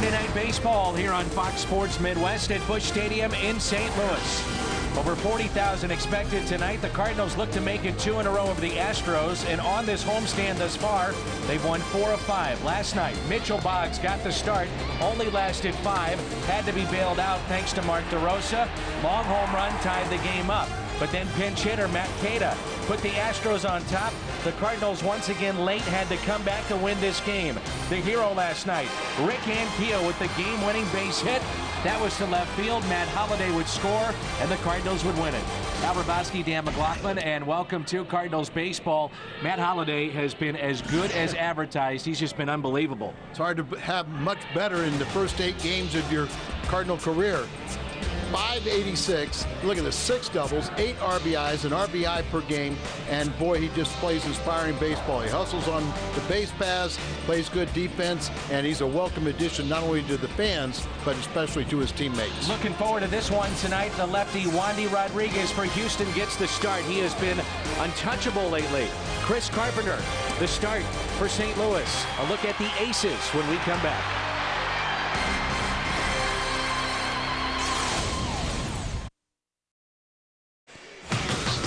Monday Night Baseball here on Fox Sports Midwest at Busch Stadium in St. Louis. Over 40,000 expected tonight. The Cardinals look to make it 2 in a row over the Astros, and on this homestand thus far, they've won 4 of 5. Last night, Mitchell Boggs got the start, only lasted 5, had to be bailed out thanks to Mark DeRosa. Long home run tied the game up, but then pinch hitter Matt Cata put the Astros on top. The Cardinals once again late had to come back to win this game. The hero last night, Rick Ankiel, with the game-winning base hit. That was to left field. Matt Holliday would score, and the Cardinals would win it. Albert Bosky, Dan McLaughlin, and welcome to Cardinals baseball. Matt Holliday has been as good as advertised. He's just been unbelievable. It's hard to have much better in the first 8 games of your Cardinal career. 586, look at the 6 doubles, 8 RBIs, an RBI per game, and boy, he just plays inspiring baseball. He hustles on the base paths, plays good defense, and he's a welcome addition not only to the fans, but especially to his teammates. Looking forward to this one tonight. The lefty Wandy Rodriguez for Houston gets the start. He has been untouchable lately. Chris Carpenter, the start for St. Louis. A look at the aces when we come back.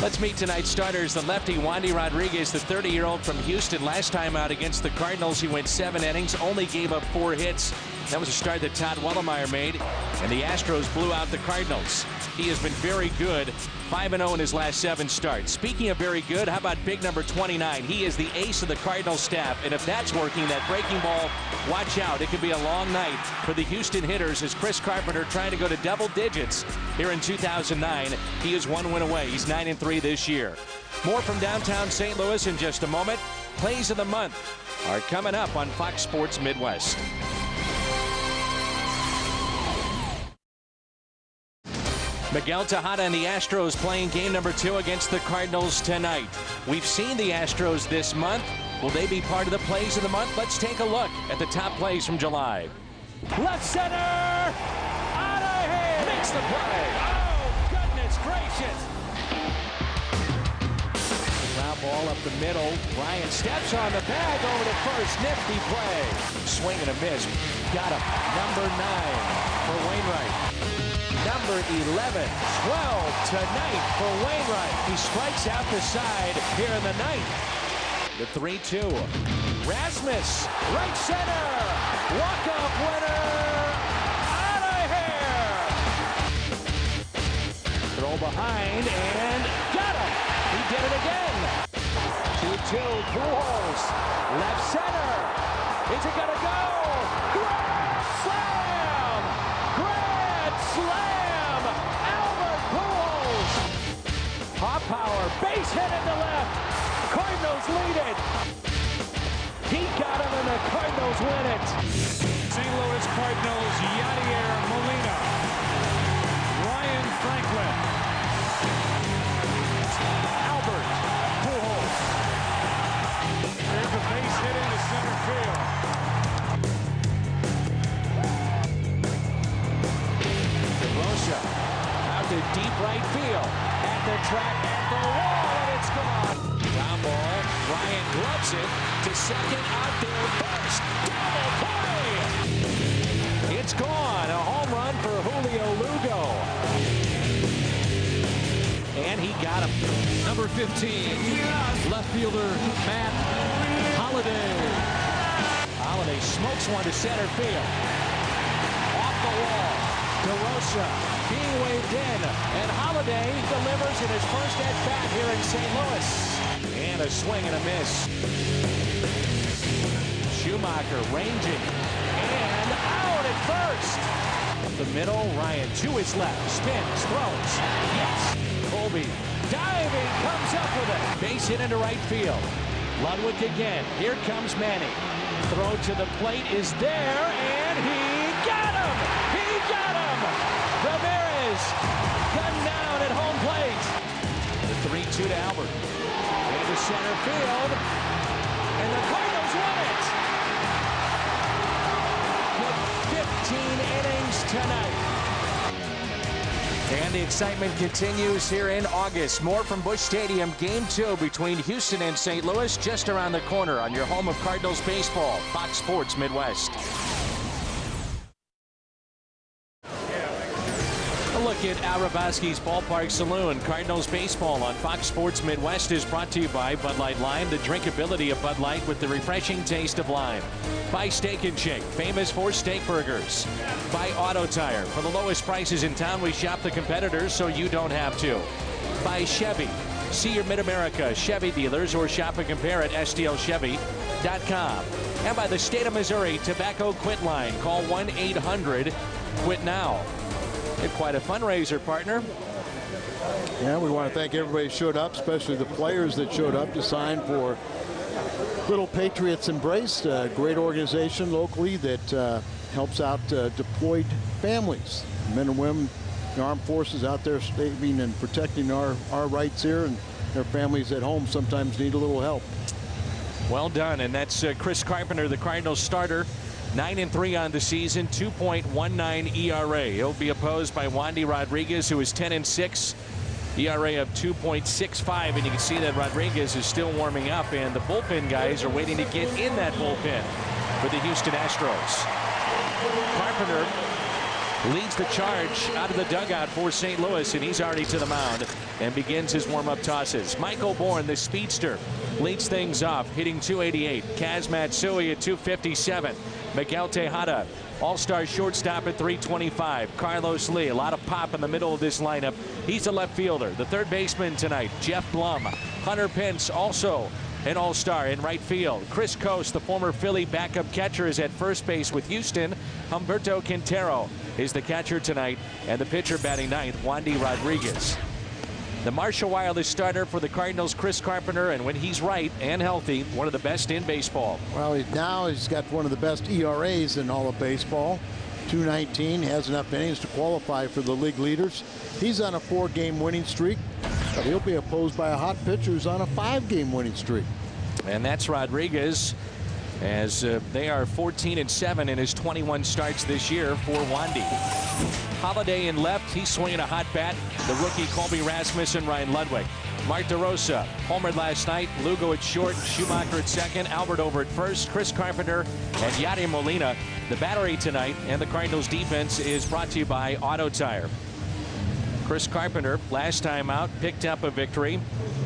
Let's meet tonight's starters. The lefty Wandy Rodriguez, the 30-year-old from Houston. Last time out against the Cardinals, he went 7 innings, only gave up 4 hits. That was a start that Todd Wellemeyer made, and the Astros blew out the Cardinals. He has been very good, 5-0 in his last 7 starts. Speaking of very good, how about big number 29? He is the ace of the Cardinals staff, and if that's working, that breaking ball, watch out. It could be a long night for the Houston hitters as Chris Carpenter trying to go to double digits here in 2009. He is 1 win away. He's 9-3 this year. More from downtown St. Louis in just a moment. Plays of the month are coming up on Fox Sports Midwest. Miguel Tejada and the Astros playing game number 2 against the Cardinals tonight. We've seen the Astros this month. Will they be part of the plays of the month? Let's take a look at the top plays from July. Left center! Out of here! Makes the play! Oh, goodness gracious! Ground ball up the middle. Bryant steps on the bag over to first. Nifty play. Swing and a miss. Got him. Number 9 for Wainwright. Number 11, 12 tonight for Wainwright. He strikes out the side here in the 9th. The 3-2. Rasmus, right center. Walk-off winner. Out of here. Throw behind and got him. He did it again. 2-2. Pujols. Left center. Is it going to go? Grand slam. Grand slam. Pop power, base hit into left. Cardinals lead it. He got him and the Cardinals win it. St. Louis Cardinals, Yadier Molina. Ryan Franklin. Albert Pujols. There's a base hit into center field. DeRosa out to deep right field. The track at the wall, and it's gone. Ground ball. Bryant gloves it to second, out there first. Double play. It's gone. A home run for Julio Lugo. And he got him. Number 15, left fielder Matt Holliday. Holliday smokes one to center field. Off the wall. DeRosa being waved in, and Holliday delivers in his first at-bat here in St. Louis. And a swing and a miss. Schumacher ranging, and out at first. Up the middle, Ryan to his left, spins, throws, yes. Colby diving, comes up with it. Base hit into right field. Ludwig again, here comes Manny. Throw to the plate is there, and he got him! He got him! Ramirez gunned down at home plate. The 3-2 to Albert. Into center field. And the Cardinals win it. With 15 innings tonight. And the excitement continues here in August. More from Busch Stadium. Game 2 between Houston and St. Louis just around the corner on your home of Cardinals baseball. Fox Sports Midwest. back at Arabaski's Ballpark Saloon. Cardinals baseball on Fox Sports Midwest is brought to you by Bud Light Lime, the drinkability of Bud Light with the refreshing taste of lime. By Steak and Shake, famous for steak burgers. By Auto Tire, for the lowest prices in town, we shop the competitors so you don't have to. By Chevy, see your Mid-America Chevy dealers or shop and compare at stlchevy.com. And by the State of Missouri Tobacco Quit Line. Call 1-800-QUIT-NOW. Quite a fundraiser, partner. Yeah, we want to thank everybody who showed up, especially the players that showed up to sign for Little Patriots Embraced, a great organization locally that helps out deployed families, men and women, the armed forces out there saving and protecting our rights here, and their families at home sometimes need a little help. Well done. And that's Chris Carpenter, the Cardinals starter. 9-3 on the season, 2.19 ERA. He'll be opposed by Wandy Rodriguez, who is 10-6, ERA of 2.65. And you can see that Rodriguez is still warming up, and the bullpen guys are waiting to get in that bullpen for the Houston Astros. Carpenter leads the charge out of the dugout for St. Louis, and he's already to the mound and begins his warm-up tosses. Michael Bourne, the speedster, leads things off, hitting .288. Kaz Matsui at .257. Miguel Tejada, all-star shortstop at .325. Carlos Lee, a lot of pop in the middle of this lineup. He's a left fielder. The third baseman tonight, Jeff Blum. Hunter Pence, also an all-star in right field. Chris Coast, the former Philly backup catcher, is at first base with Houston. Humberto Quintero is the catcher tonight, and the pitcher batting ninth, Wandy Rodriguez. The Marshall Wireless starter for the Cardinals, Chris Carpenter, and when he's right and healthy, one of the best in baseball. Well, now he's got one of the best ERAs in all of baseball. .219, has enough innings to qualify for the league leaders. He's on a 4-game winning streak, but he'll be opposed by a hot pitcher who's on a 5-game winning streak. And that's Rodriguez, as they are 14-7 in his 21 starts this year for Wandy. Holiday in left, he's swinging a hot bat. The rookie Colby Rasmussen, Ryan Ludwig. Mark DeRosa homered last night. Lugo at short, Schumacher at second, Albert over at first, Chris Carpenter and Yadier Molina. The battery tonight, and the Cardinals defense is brought to you by Auto Tire. Chris Carpenter, last time out, picked up a victory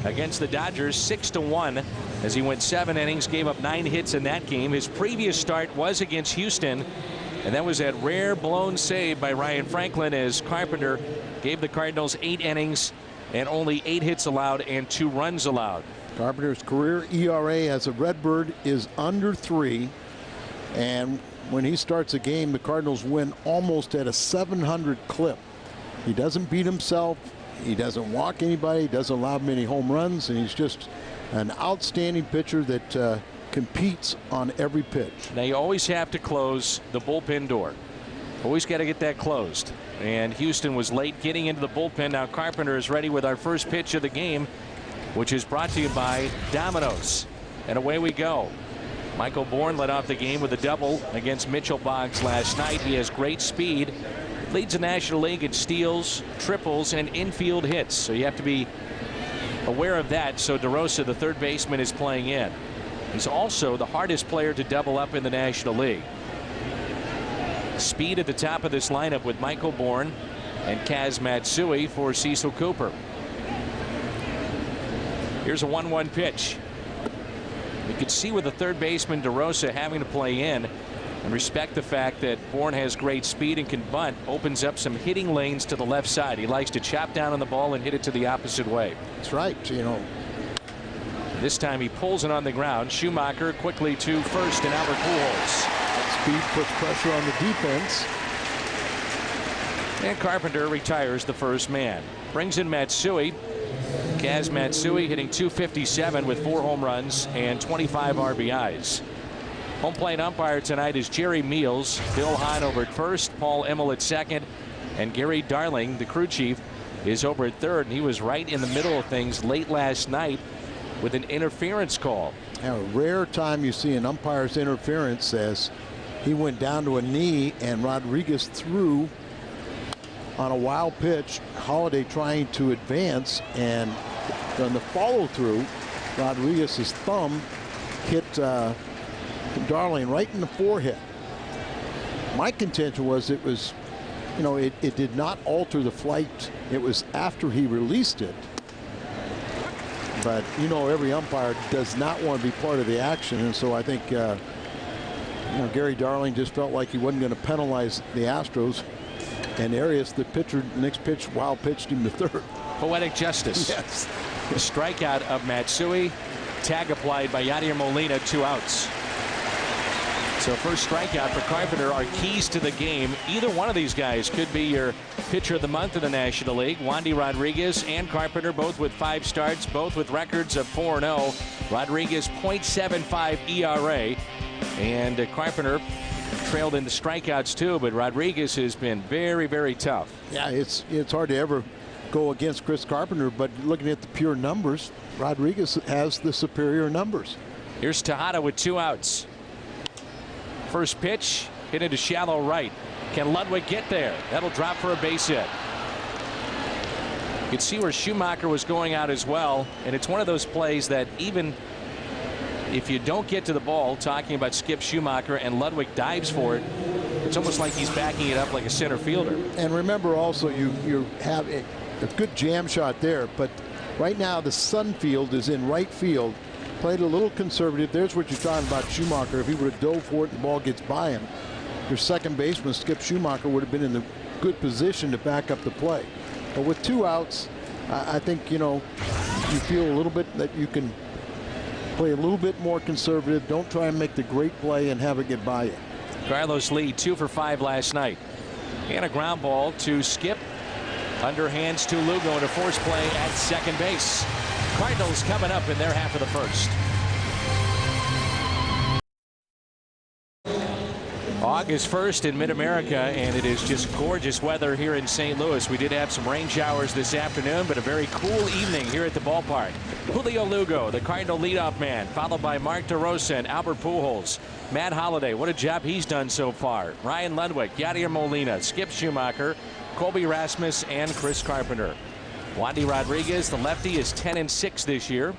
against the Dodgers 6-1 as he went 7 innings, gave up 9 hits in that game. His previous start was against Houston, and that was that rare blown save by Ryan Franklin as Carpenter gave the Cardinals 8 innings and only 8 hits allowed and 2 runs allowed. Carpenter's career ERA as a Redbird is under 3, and when he starts a game, the Cardinals win almost at a 700 clip. He doesn't beat himself, he doesn't walk anybody, he doesn't allow many home runs, and he's just an outstanding pitcher that competes on every pitch. Now you always have to close the bullpen door. Always got to get that closed. And Houston was late getting into the bullpen. Now Carpenter is ready with our first pitch of the game, which is brought to you by Domino's. And away we go. Michael Bourne led off the game with a double against Mitchell Boggs last night. He has great speed. Leads the National League in steals, triples, and infield hits. So you have to be aware of that. So DeRosa, the third baseman, is playing in. He's also the hardest player to double up in the National League. Speed at the top of this lineup with Michael Bourne and Kaz Matsui for Cecil Cooper. Here's a 1-1 pitch. You can see with the third baseman DeRosa having to play in and respect the fact that Bourne has great speed and can bunt, opens up some hitting lanes to the left side. He likes to chop down on the ball and hit it to the opposite way. That's right. You know, this time he pulls it on the ground. Schumacher quickly to first, and Albert Pujols. Speed puts pressure on the defense. And Carpenter retires the first man. Brings in Matsui. Kaz Matsui hitting .257 with 4 home runs and 25 RBIs. Home plate umpire tonight is Jerry Meals. Bill Hahn over at first, Paul Emmel at second, and Gary Darling, the crew chief, is over at third. And he was right in the middle of things late last night with an interference call. A rare time you see an umpire's interference, as he went down to a knee and Rodriguez threw on a wild pitch. Holiday trying to advance, and on the follow through, Rodriguez's thumb hit Darling right in the forehead. My contention was it was you know, it did not alter the flight. It was after he released it. But, you know, every umpire does not want to be part of the action. And so I think, you know, Gary Darling just felt like he wasn't going to penalize the Astros. And Arias, the pitcher, next pitch, wild pitched him to third. Poetic justice. Yes. The strikeout of Matsui. Tag applied by Yadier Molina, 2 outs. So first strikeout for Carpenter are keys to the game. Either one of these guys could be your pitcher of the month in the National League. Wandy Rodriguez and Carpenter both with 5 starts, both with records of 4-0. Rodriguez .75 ERA, and Carpenter trailed in the strikeouts too, but Rodriguez has been very, very tough. Yeah, it's hard to ever go against Chris Carpenter, but looking at the pure numbers, Rodriguez has the superior numbers. Here's Tejada with 2 outs. First pitch hit into shallow right. Can Ludwig get there? That'll drop for a base hit. You can see where Schumacher was going out as well, and it's one of those plays that even if you don't get to the ball, talking about Skip Schumacher, and Ludwig dives for it, it's almost like he's backing it up like a center fielder. And remember also, you have a good jam shot there, but right now the Sunfield is in right field. Played a little conservative. There's what you're talking about Schumacher. If he would have dove for it and the ball gets by him, your second baseman, Skip Schumacher, would have been in the good position to back up the play. But with 2 outs, I think, you know, you feel a little bit that you can play a little bit more conservative. Don't try and make the great play and have it get by you. Carlos Lee 2 for 5 last night. And a ground ball to Skip. Underhands to Lugo into force play at second base. Cardinals coming up in their half of the first. August 1st in mid-America, and it is just gorgeous weather here in St. Louis. We did have some rain showers this afternoon, but a very cool evening here at the ballpark. Julio Lugo, the Cardinal leadoff man, followed by Mark DeRosa and Albert Pujols. Matt Holliday, what a job he's done so far. Ryan Ludwig, Yadier Molina, Skip Schumacher, Colby Rasmus, and Chris Carpenter. Wandy Rodriguez, the lefty, is 10-6 this year.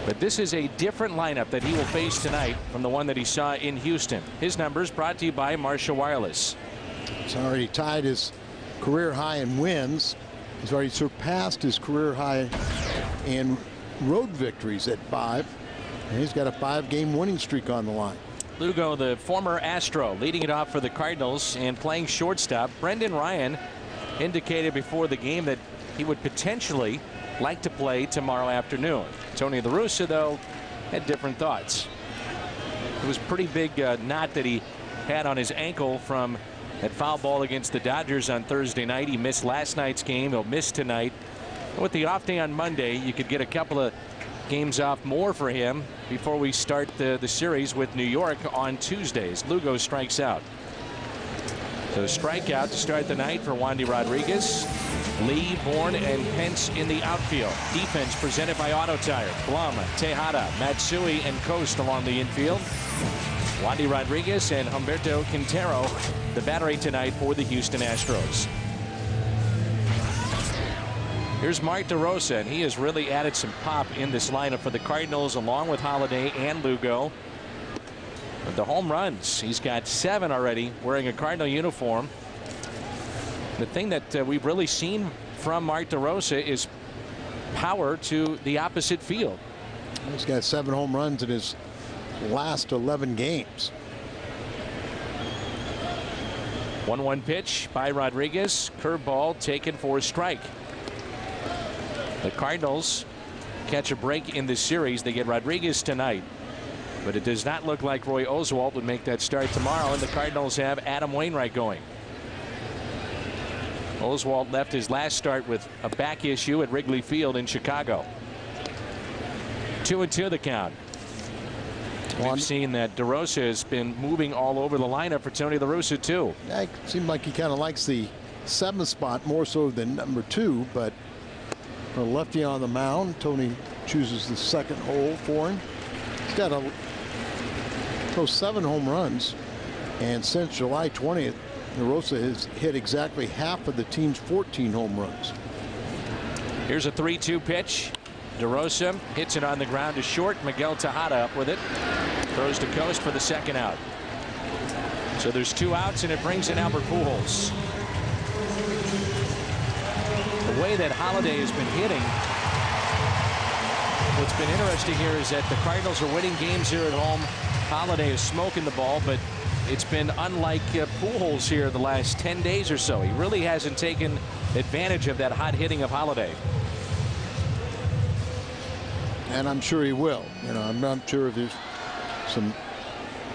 But this is a different lineup that he will face tonight from the one that he saw in Houston. His numbers brought to you by Marshall Wireless. He's already tied his career high in wins. He's already surpassed his career high in road victories at 5. And he's got a 5-game winning streak on the line. Lugo, the former Astro, leading it off for the Cardinals and playing shortstop. Brendan Ryan indicated before the game that he would potentially like to play tomorrow afternoon. Tony La Russa, though, had different thoughts. It was a pretty big knot that he had on his ankle from that foul ball against the Dodgers on Thursday night. He missed last night's game. He'll miss tonight. And with the off day on Monday, you could get a couple of games off more for him before we start the series with New York on Tuesdays. Lugo strikes out. So strikeout to start the night for Wandy Rodriguez. Lee, Bourne, and Pence in the outfield. Defense presented by Auto Tire. Blum, Tejada, Matsui, and Coast along the infield. Wandy Rodriguez and Humberto Quintero, the battery tonight for the Houston Astros. Here's Mark DeRosa, and he has really added some pop in this lineup for the Cardinals, along with Holliday and Lugo. But the home runs, he's got 7 already wearing a Cardinal uniform. The thing that we've really seen from Mark DeRosa is power to the opposite field. He's got 7 home runs in his last 11 games. 1-1 pitch by Rodriguez. Curveball taken for a strike. The Cardinals catch a break in this series. They get Rodriguez tonight, but it does not look like Roy Oswalt would make that start tomorrow, and the Cardinals have Adam Wainwright going. Oswalt left his last start with a back issue at Wrigley Field in Chicago. 2-2 the count. We've seen that DeRosa has been moving all over the lineup for Tony La Russa too. It seemed like he kind of likes the 7th spot more so than number 2, but a lefty on the mound, Tony chooses the 2nd hole for him. He's got those 7 home runs, and since July 20th, DeRosa has hit exactly half of the team's 14 home runs. Here's a 3-2 pitch. DeRosa hits it on the ground to short. Miguel Tejada up with it. Throws to Coast for the 2nd out. So there's 2 outs, and it brings in Albert Pujols. way that Holiday has been hitting, what's been interesting here is that the Cardinals are winning games here at home. Holiday is smoking the ball, but it's been unlike Pujols here the last 10 days or so. He really hasn't taken advantage of that hot hitting of Holiday. And I'm sure he will. I'm not sure if there's some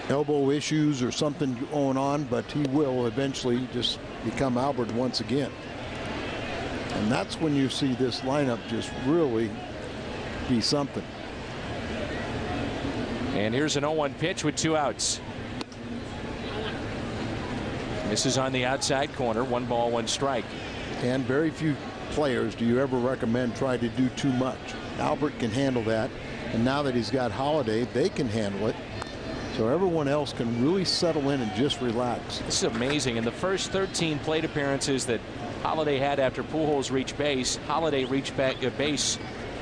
elbow issues or something going on, but he will eventually just become Albert once again. And that's when you see this lineup just really be something. And here's an 0-1 pitch with 2 outs. This is on the outside corner. 1 ball, 1 strike. And very few players do you ever recommend try to do too much. Albert can handle that, and now that he's got Holiday, they can handle it. So everyone else can really settle in and just relax. This is amazing. In the first 13 plate appearances that Holiday had after Pujols reached base, Holiday reached base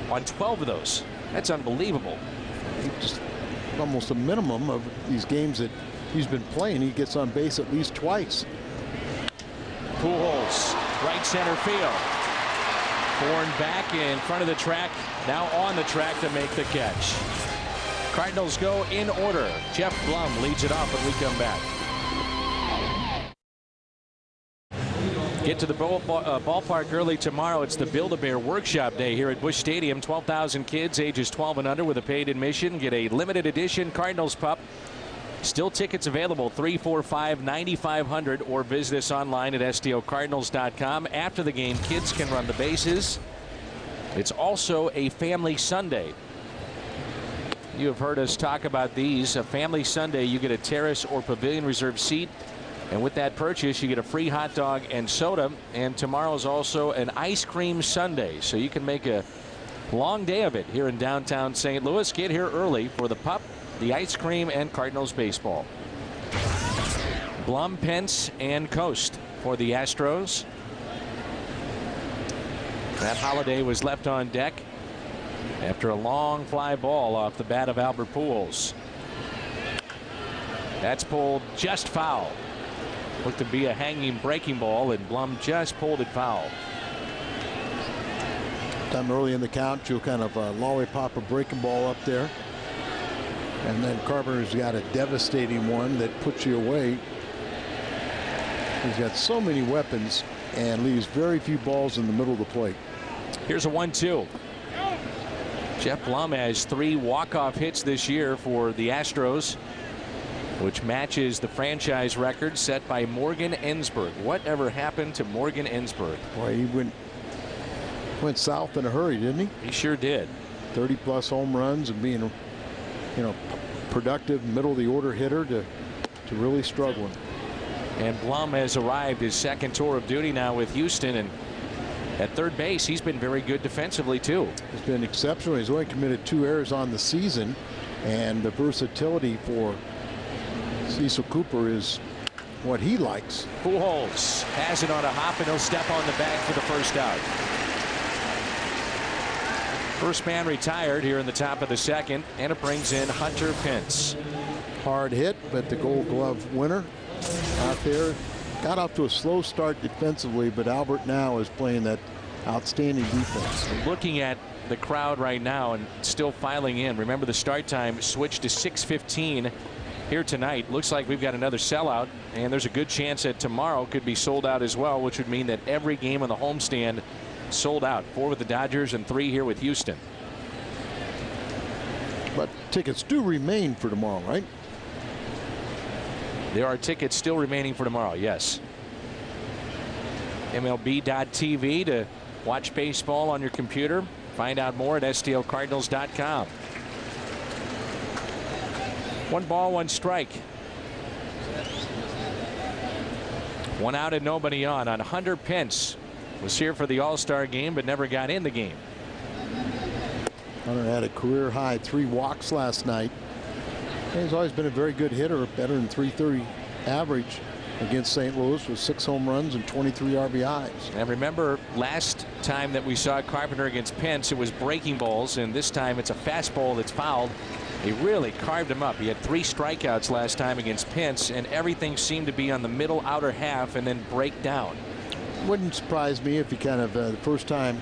on 12 of those. That's unbelievable. Just almost a minimum of these games that he's been playing, he gets on base at least twice. Pujols, right center field. Born back in front of the track, now on the track to make the catch. Cardinals go in order. Jeff Blum leads it off when we come back. Get to the ballpark early tomorrow. It's the Build-A-Bear Workshop Day here at Busch Stadium. 12,000 kids ages 12 and under with a paid admission. Get a limited edition Cardinals pup. Still tickets available, 345-9500, or visit us online at stocardinals.com. After the game, kids can run the bases. It's also a family Sunday. You have heard us talk about these. A family Sunday, you get a terrace or pavilion reserved seat. And with that purchase, you get a free hot dog and soda. And tomorrow's also an ice cream Sunday. So you can make a long day of it here in downtown St. Louis. Get here early for the pup, the ice cream, and Cardinals baseball. Blum, Pence, and Coast for the Astros. That Holiday was left on deck after a long fly ball off the bat of Albert Pujols. That's pulled just foul. Looked to be a hanging breaking ball, and Blum just pulled it foul. Time early in the count, you'll kind of lollipop a breaking ball up there. And then Carpenter's got a devastating one that puts you away. He's got so many weapons and leaves very few balls in the middle of the plate. Here's a 1-2. Jeff Blum has 3 walk-off hits this year for the Astros, which matches the franchise record set by Morgan Ensberg. Whatever happened to Morgan Ensberg? Boy, he went south in a hurry, didn't he? He sure did. 30+ home runs and being, productive middle of the order hitter to really struggling. And Blum has arrived his second tour of duty now with Houston, and at third base he's been very good defensively too. He's been exceptional. He's only committed 2 errors on the season, and the versatility for Cecil Cooper is what he likes. Pujols has it on a hop, and he'll step on the bag for the first out. First man retired here in the top of the second, and it brings in Hunter Pence. Hard hit, but the Gold Glove winner out there. Got off to a slow start defensively, but Albert now is playing that outstanding defense. Looking at the crowd right now and still filing in. Remember, the start time switched to 6:15 here tonight. Looks like we've got another sellout, and there's a good chance that tomorrow could be sold out as well, which would mean that every game on the homestand sold out. 4 with the Dodgers and 3 here with Houston. But tickets do remain for tomorrow, right? There are tickets still remaining for tomorrow, yes. MLB.tv to watch baseball on your computer. Find out more at stocardinals.com. 1 ball, 1 strike. 1 out and nobody on. Hunter Pence was here for the All-Star game but never got in the game. Hunter had a career high 3 walks last night. He's always been a very good hitter, better than .330 average against St. Louis with 6 home runs and 23 RBIs. And remember, last time that we saw Carpenter against Pence, it was breaking balls, and this time it's a fastball that's fouled. He really carved him up. He had 3 strikeouts last time against Pence, and everything seemed to be on the middle outer half and then break down. Wouldn't surprise me if he kind of the first time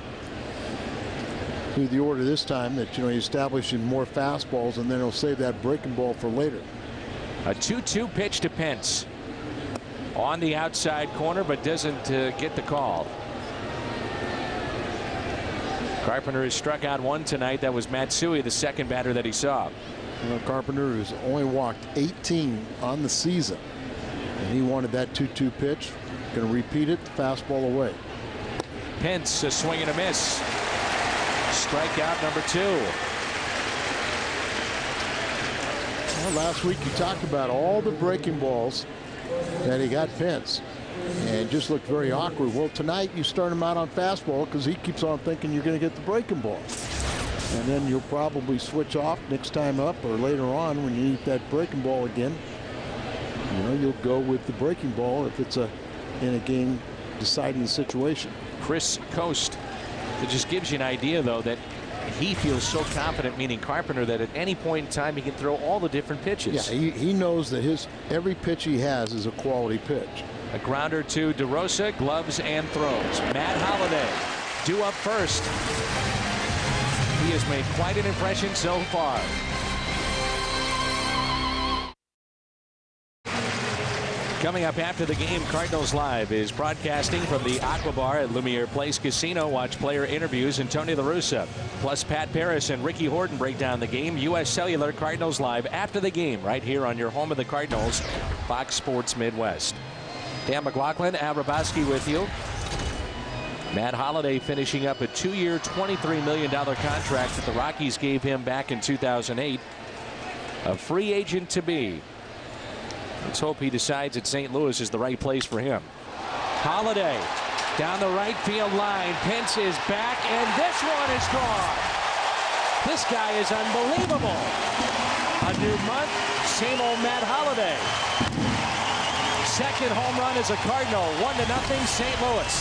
through the order this time that he's establishing more fastballs, and then he'll save that breaking ball for later. A 2-2 pitch to Pence on the outside corner, but doesn't get the call. Carpenter has struck out one tonight. That was Matsui, the second batter that he saw. Carpenter has only walked 18 on the season, and he wanted that 2-2 pitch. Going to repeat it. Fastball away. Pence, a swing and a miss. Strikeout number 2. Well, last week you talked about all the breaking balls that he got Pence, and just looked very awkward. Well, tonight you start him out on fastball because he keeps on thinking you're going to get the breaking ball, and then you'll probably switch off next time up or later on when you eat that breaking ball again. You'll go with the breaking ball if it's in a game deciding situation. Chris Coast. It just gives you an idea, though, that he feels so confident, meaning Carpenter, that at any point in time he can throw all the different pitches. Yeah, he knows that every pitch he has is a quality pitch. A grounder to DeRosa, gloves and throws. Matt Holliday due up first. He has made quite an impression so far. Coming up after the game, Cardinals Live is broadcasting from the Aqua Bar at Lumiere Place Casino. Watch player interviews and Tony La Russa. Plus Pat Paris and Ricky Horton break down the game. U.S. Cellular Cardinals Live after the game right here on your home of the Cardinals, Fox Sports Midwest. Dan McLaughlin, Al Raboski with you. Matt Holliday finishing up a 2-year, $23 million contract that the Rockies gave him back in 2008. A free agent to be. Let's hope he decides that St. Louis is the right place for him. Holliday down the right field line. Pence is back, and this one is gone. This guy is unbelievable. A new month, same old Matt Holliday. Second home run as a Cardinal. 1-0 St. Louis.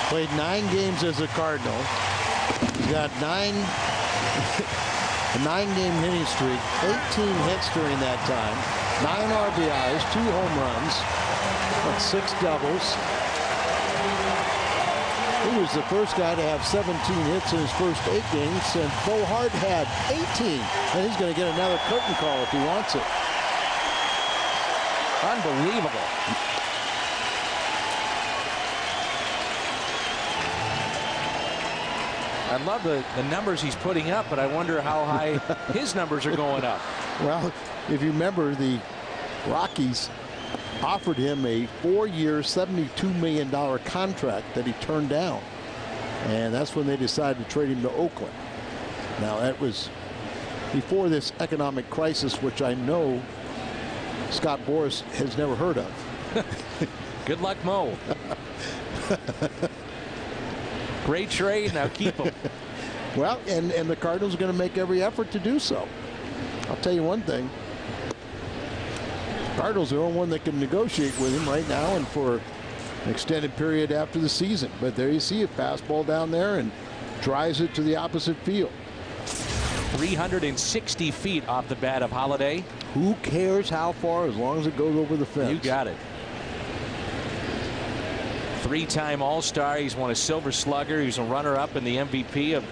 Played 9 games as a Cardinal. He's got a 9-game hitting streak, 18 hits during that time, 9 RBIs, 2 home runs, 6 doubles. He was the first guy to have 17 hits in his first 8 games, and Bo Hart had 18. And he's going to get another curtain call if he wants it. Unbelievable. I love the numbers he's putting up, but I wonder how high his numbers are going up. Well, if you remember, the Rockies offered him a 4-year, $72 million contract that he turned down. And that's when they decided to trade him to Oakland. Now, that was before this economic crisis, which I know Scott Boras has never heard of. Good luck, Mo. Great trade. Now keep him. Well, and the Cardinals are going to make every effort to do so. I'll tell you one thing. Cardinals are the only one that can negotiate with him right now and for an extended period after the season. But there you see a fastball down there and drives it to the opposite field. 360 feet off the bat of Holliday. Who cares how far, as long as it goes over the fence? You got it. 3-time All-Star. He's won a Silver Slugger. He's a runner-up in the MVP of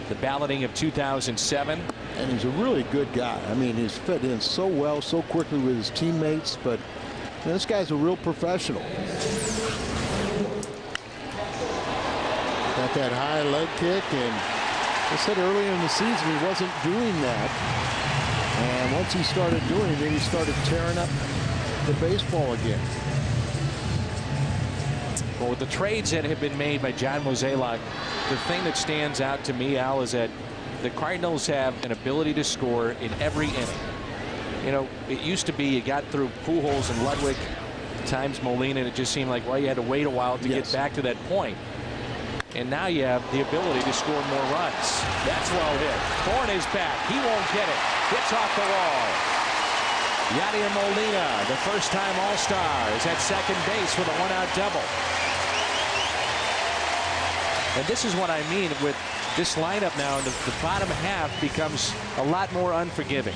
the balloting of 2007. And he's a really good guy. I mean, he's fit in so well, so quickly with his teammates. But this guy's a real professional. Got that high leg kick, and I said earlier in the season he wasn't doing that. And once he started doing it, then he started tearing up the baseball again. Well, with the trades that have been made by John Mozeliak, the thing that stands out to me, Al, is that the Cardinals have an ability to score in every inning. You know, it used to be you got through Pujols and Ludwig, times Molina, and it just seemed like, well, you had to wait a while to get back to that point. And now you have the ability to score more runs. That's well hit. Thorne is back. He won't get it. Gets off the wall. Yadier Molina, the first-time All-Star, is at second base with a one-out double. And this is what I mean with this lineup now. The bottom half becomes a lot more unforgiving.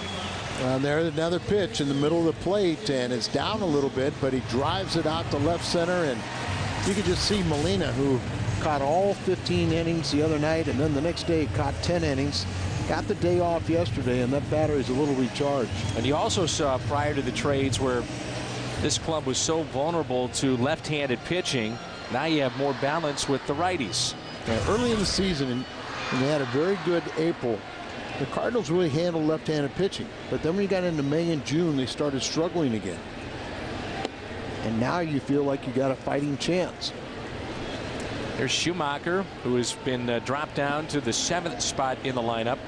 There's another pitch in the middle of the plate, and it's down a little bit, but he drives it out to left center, and you can just see Molina, who caught all 15 innings the other night, and then the next day caught 10 innings. Got the day off yesterday, and that battery's a little recharged. And you also saw prior to the trades where this club was so vulnerable to left-handed pitching. Now you have more balance with the righties. Early in the season, and they had a very good April, the Cardinals really handled left-handed pitching. But then when you got into May and June, they started struggling again. And now you feel like you got a fighting chance. There's Schumacher, who has been dropped down to the 7th spot in the lineup.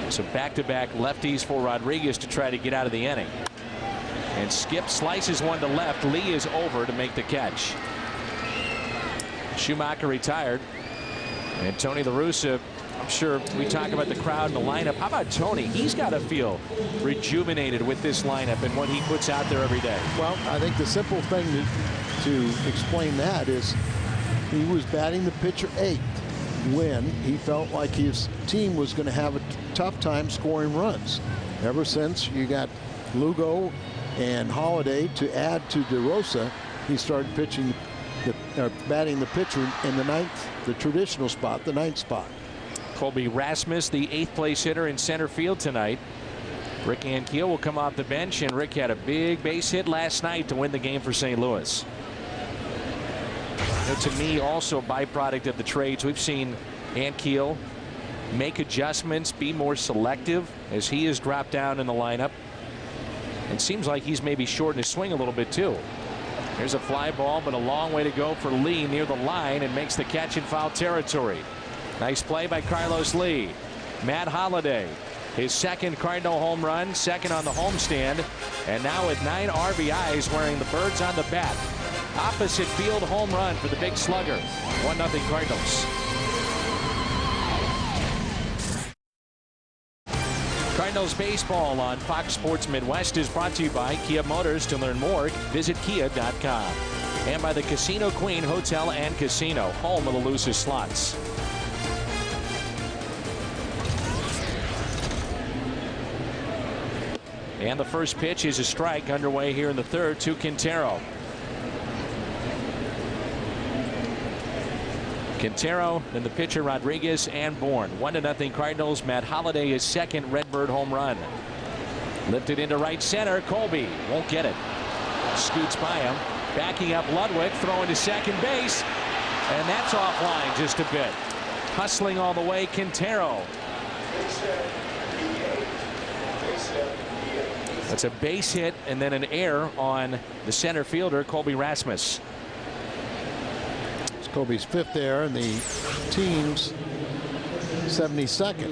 So back-to-back lefties for Rodriguez to try to get out of the inning. And Skip slices one to left. Lee is over to make the catch. Schumacher retired. And Tony La Russa, I'm sure we talk about the crowd and the lineup. How about Tony? He's got to feel rejuvenated with this lineup and what he puts out there every day. Well, I think the simple thing to explain that is he was batting the pitcher 8th when he felt like his team was going to have a tough time scoring runs. Ever since you got Lugo and Holiday to add to DeRosa, he started pitching batting the pitcher in the 9th, the traditional spot, the 9th spot. Colby Rasmus, the 8th place hitter in center field tonight. Rick Ankiel will come off the bench, and Rick had a big base hit last night to win the game for St. Louis. To me, also a byproduct of the trades, we've seen Ankiel make adjustments, be more selective as he has dropped down in the lineup. It seems like he's maybe shortened his swing a little bit too. Here's a fly ball, but a long way to go for Lee near the line, and makes the catch in foul territory. Nice play by Carlos Lee. Matt Holliday, his 2nd Cardinal home run, 2nd on the homestand, and now with 9 RBIs wearing the birds on the bat. Opposite field home run for the big slugger. 1-0 Cardinals. Cardinals baseball on Fox Sports Midwest is brought to you by Kia Motors. To learn more, visit kia.com. And by the Casino Queen Hotel and Casino, home of the loosest slots. And the first pitch is a strike underway here in the 3rd to Quintero. Quintero, then the pitcher Rodriguez, and Bourne. 1-0 Cardinals. Matt Holliday, his 2nd Redbird home run. Lifted into right center. Colby won't get it. Scoots by him. Backing up Ludwig, throwing to second base. And that's offline just a bit. Hustling all the way, Quintero. That's a base hit and then an error on the center fielder, Colby Rasmus. It's Colby's 5th error and the team's 72nd.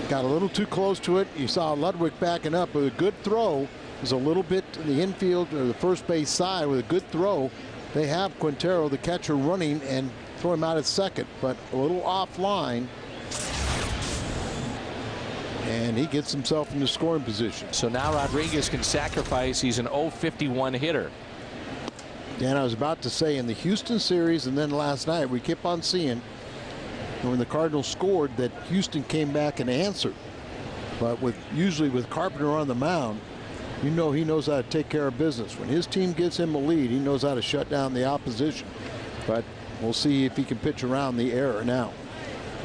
Got a little too close to it. You saw Ludwig backing up with a good throw. It was a little bit in the infield or the first base side with a good throw. They have Quintero, the catcher, running and throw him out at second, but a little offline. And he gets himself into scoring position. So now Rodriguez can sacrifice. He's an 0-51 hitter. Dan, I was about to say in the Houston series and then last night we kept on seeing when the Cardinals scored that Houston came back and answered. But usually with Carpenter on the mound, you know he knows how to take care of business. When his team gives him a lead, he knows how to shut down the opposition. But we'll see if he can pitch around the error now.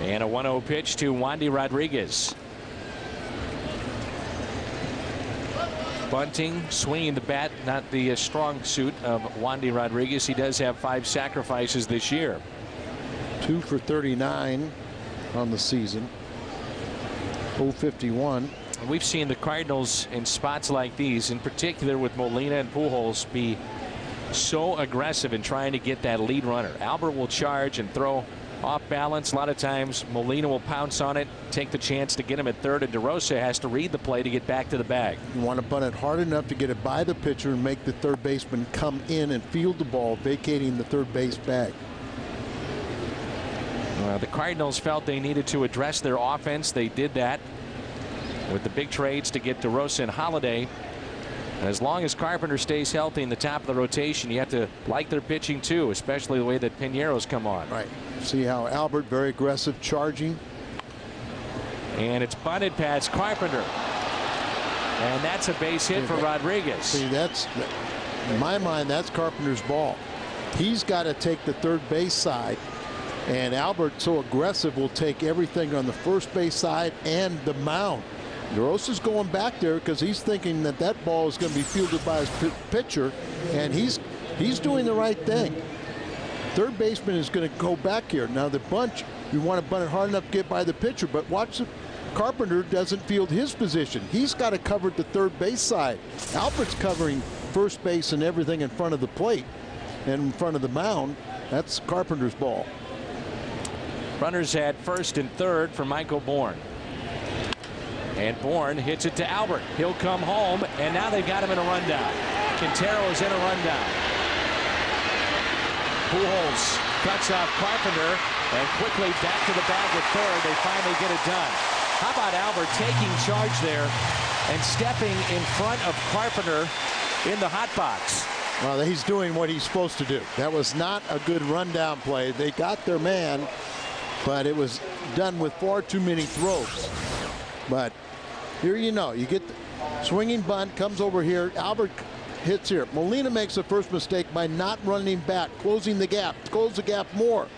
And a 1-0 pitch to Wandy Rodriguez. Bunting, swinging the bat, not the strong suit of Wandy Rodriguez. He does have 5 sacrifices this year. 2 for 39 on the season. 0-51. We've seen the Cardinals in spots like these, in particular with Molina and Pujols, be so aggressive in trying to get that lead runner. Albert will charge and throw off balance. A lot of times Molina will pounce on it, take the chance to get him at third, and DeRosa has to read the play to get back to the bag. You want to bunt it hard enough to get it by the pitcher and make the third baseman come in and field the ball, vacating the third base bag. The Cardinals felt they needed to address their offense. They did that with the big trades to get DeRosa and Holiday. And as long as Carpenter stays healthy in the top of the rotation, you have to like their pitching too, especially the way that Piñeiro's come on. Right. See how Albert very aggressive charging. And it's bunted past Carpenter. And that's a base hit for Rodriguez. See, in my mind, that's Carpenter's ball. He's got to take the third base side, and Albert, so aggressive, will take everything on the first base side and the mound. DeRosa's going back there because he's thinking that that ball is going to be fielded by his pitcher, and he's doing the right thing. Third baseman is going to go back here. Now the bunch, you want to bunt it hard enough to get by the pitcher, but watch Carpenter doesn't field his position. He's got to cover the third base side. Albert's covering first base and everything in front of the plate and in front of the mound. That's Carpenter's ball. Runners at first and third for Michael Bourne. And Bourne hits it to Albert. He'll come home, and now they've got him in a rundown. Quintero is in a rundown. Pujols cuts off Carpenter, and quickly back to the bag with third. They finally get it done. How about Albert taking charge there and stepping in front of Carpenter in the hot box? Well, he's doing what he's supposed to do. That was not a good rundown play. They got their man, but it was done with far too many throws. But here you get the swinging bunt, comes over here. Albert hits here. Molina makes the first mistake by not running back, closing the gap, close the gap more.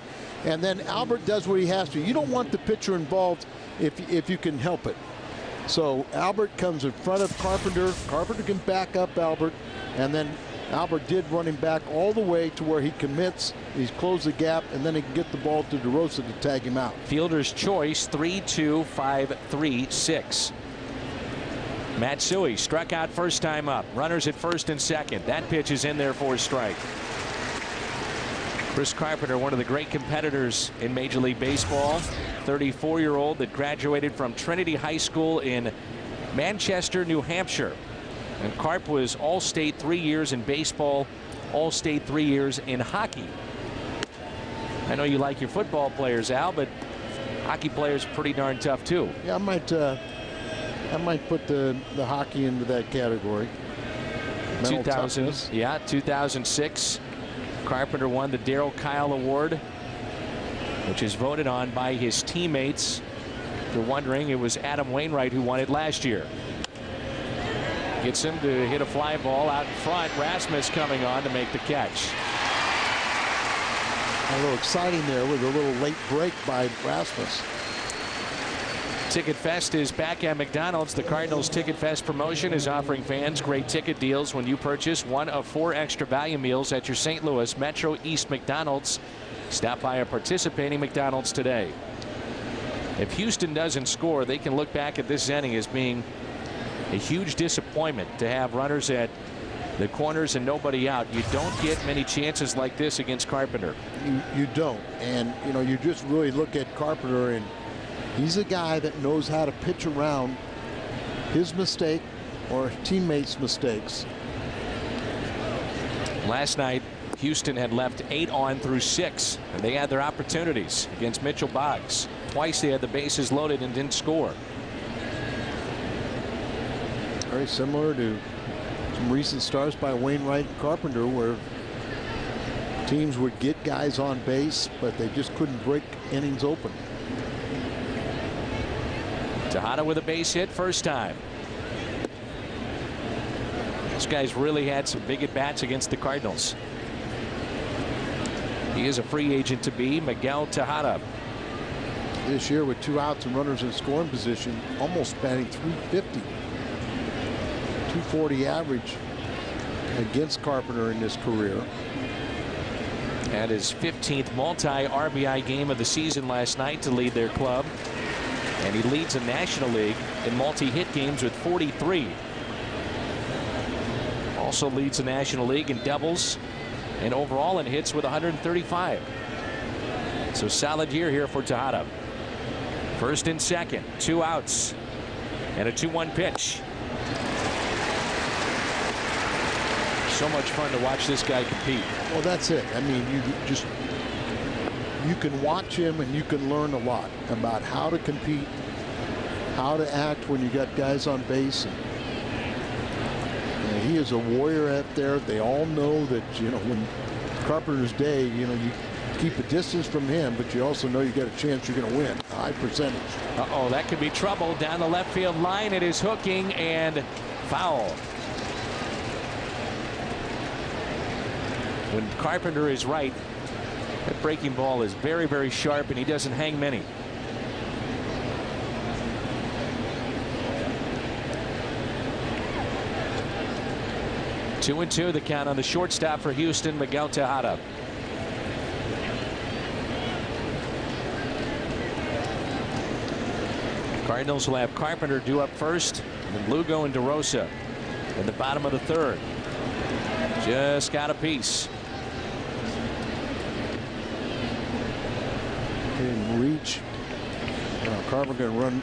And then Albert does what he has to. You don't want the pitcher involved if you can help it. So Albert comes in front of Carpenter. Carpenter can back up Albert, and then Albert did run him back all the way to where he commits. He's closed the gap, and then he can get the ball to DeRosa to tag him out. Fielder's choice, 3-2, 5-3, 6. Matsui struck out first time up. Runners at first and second. That pitch is in there for a strike. Chris Carpenter, one of the great competitors in Major League Baseball, 34-year-old that graduated from Trinity High School in Manchester, New Hampshire. And Carp was All-State 3 years in baseball, All-State 3 years in hockey. I know you like your football players, Al, but hockey players are pretty darn tough too. Yeah, I might put the hockey into that category. 2006. Carpenter won the Darryl Kyle Award, which is voted on by his teammates. If you're wondering, it was Adam Wainwright who won it last year. Gets him to hit a fly ball out in front. Rasmus coming on to make the catch. A little exciting there with a little late break by Rasmus. Ticket Fest is back at McDonald's. The Cardinals Ticket Fest promotion is offering fans great ticket deals when you purchase one of 4 extra value meals at your St. Louis Metro East McDonald's. Stop by a participating McDonald's today. If Houston doesn't score, they can look back at this inning as being a huge disappointment to have runners at the corners and nobody out. You don't get many chances like this against Carpenter. You don't. And, you just really look at Carpenter, and he's a guy that knows how to pitch around his mistake or teammates' mistakes. Last night, Houston had left 8 on through 6, and they had their opportunities against Mitchell Boggs. Twice they had the bases loaded and didn't score. Very similar to some recent starts by Wainwright and Carpenter, where teams would get guys on base, but they just couldn't break innings open. Tejada with a base hit first time. This guy's really had some big at-bats against the Cardinals. He is a free agent to be, Miguel Tejada. This year with 2 outs and runners in scoring position, almost batting .350. .240 average against Carpenter in his career. Had his 15th multi-RBI game of the season last night to lead their club. And he leads the National League in multi-hit games with 43. Also leads the National League in doubles and overall in hits with 135. So solid year here for Tejada. First and second, 2 outs and a 2-1 pitch. So much fun to watch this guy compete. Well, that's it. I mean, you can watch him and you can learn a lot about how to compete, how to act when you got guys on base. And he is a warrior out there. They all know that, when Carpenter's day, you keep a distance from him, but you also know you got a chance you're going to win. High percentage. Uh-oh, that could be trouble down the left field line. It is hooking, and Foul. When Carpenter is right, that breaking ball is very, very sharp, and he doesn't hang many. Two and two, the count on the shortstop for Houston, Miguel Tejada. Cardinals will have Carpenter due up first, and then Lugo and DeRosa in the bottom of the third. Just got a piece. In reach. Carpenter can run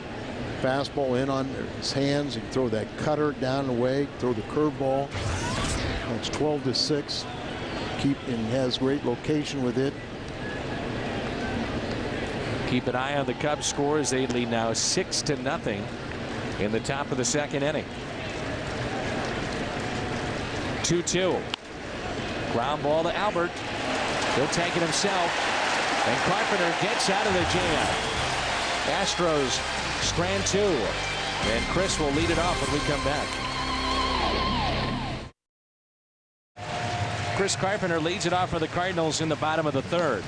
fastball in on his hands. He can throw that cutter down the way, throw the curveball. It's 12-6. And has great location with it. Keep an eye on the Cubs score as they lead now 6-0 in the top of the second inning. 2-2. Ground ball to Albert. He'll take it himself. And Carpenter gets out of the jam. Astros strand two. And Chris will lead it off when we come back. Chris Carpenter leads it off for the Cardinals in the bottom of the third.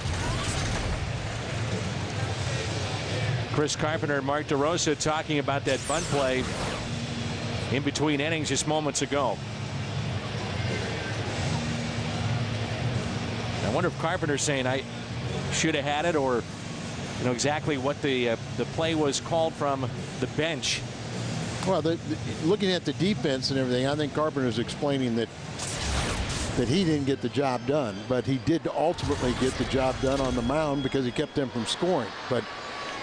Chris Carpenter and Mark DeRosa talking about that bunt play in between innings just moments ago. I wonder if Carpenter's saying I should have had it, or exactly what the play was called from the bench. Well, looking at the defense and everything, I think Carpenter's explaining that he didn't get the job done, but he did ultimately get the job done on the mound because he kept them from scoring. But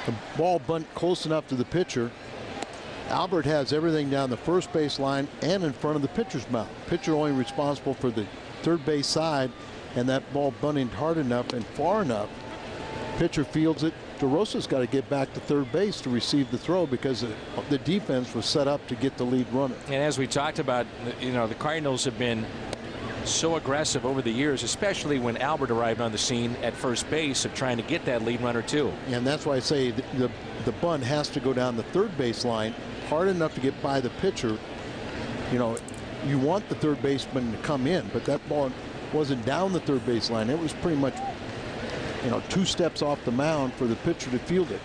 the ball bunt close enough to the pitcher. Albert has everything down the first base line and in front of the pitcher's mound. Pitcher only responsible for the third base side, and that ball bunting hard enough and far enough. Pitcher fields it. DeRosa's got to get back to third base to receive the throw because the defense was set up to get the lead runner. And as we talked about, the Cardinals have been so aggressive over the years, especially when Albert arrived on the scene at first base, of trying to get that lead runner too. And that's why I say the bunt has to go down the third base line hard enough to get by the pitcher. You want the third baseman to come in, but that ball wasn't down the third base line. It was pretty much 2 steps off the mound for the pitcher to field it.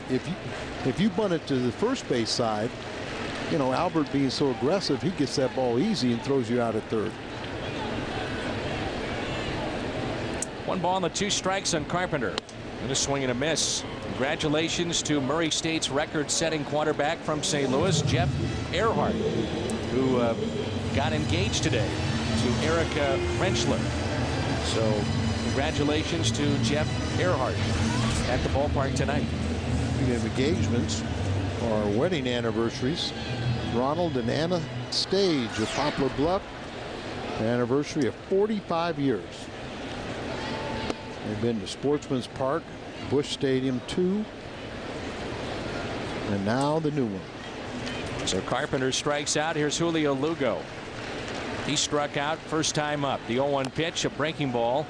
If you bunt it to the first base side, Albert being so aggressive, he gets that ball easy and throws you out at third. 1 ball and 2 strikes on Carpenter. And a swing and a miss. Congratulations to Murray State's record-setting quarterback from St. Louis, Jeff Earhart, who got engaged today to Erica Frenchler. So congratulations to Jeff Earhart at the ballpark tonight. We have engagements or wedding anniversaries. Ronald and Anna Stage of Poplar Bluff, an anniversary of 45 years. They've been to Sportsman's Park, Busch Stadium 2, and now the new one. So Carpenter strikes out. Here's Julio Lugo. He struck out first time up. The 0-1 pitch, a breaking ball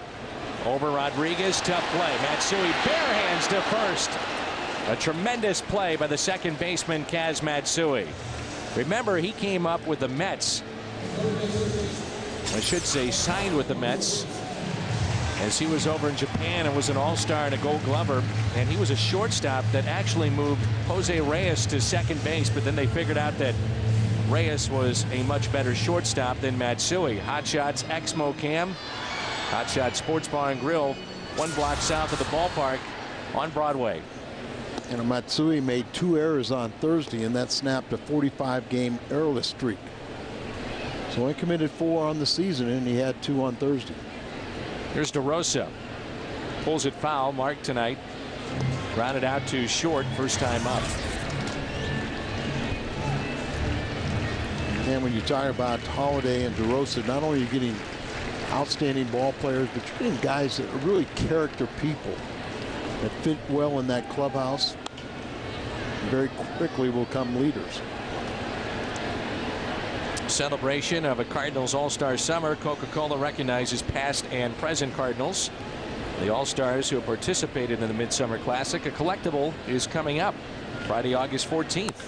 over Rodriguez. Tough play. Matsui bare hands to first. A tremendous play by the second baseman Kaz Matsui. Remember, he came up with the Mets. I should say signed with the Mets, as he was over in Japan and was an all-star and a Gold Glover, and he was a shortstop that actually moved Jose Reyes to second base, but then they figured out that Reyes was a much better shortstop than Matsui. Hot Shots Exmo Cam, Hot Shot Sports Bar and Grill, 1 block south of the ballpark on Broadway. And Matsui made 2 errors on Thursday, and that snapped a 45-game errorless streak. So he committed 4 on the season, and he had 2 on Thursday. Here's DeRosa. Pulls it foul. Mark tonight. Grounded out to short. First time up. And when you talk about Holiday and DeRosa, not only are you getting outstanding ball players, but you're getting guys that are really character people that fit well in that clubhouse. Very quickly will come leaders. Celebration of a Cardinals All-Star summer. Coca-Cola recognizes past and present Cardinals. The All-Stars who have participated in the Midsummer Classic. A collectible is coming up Friday, August 14th,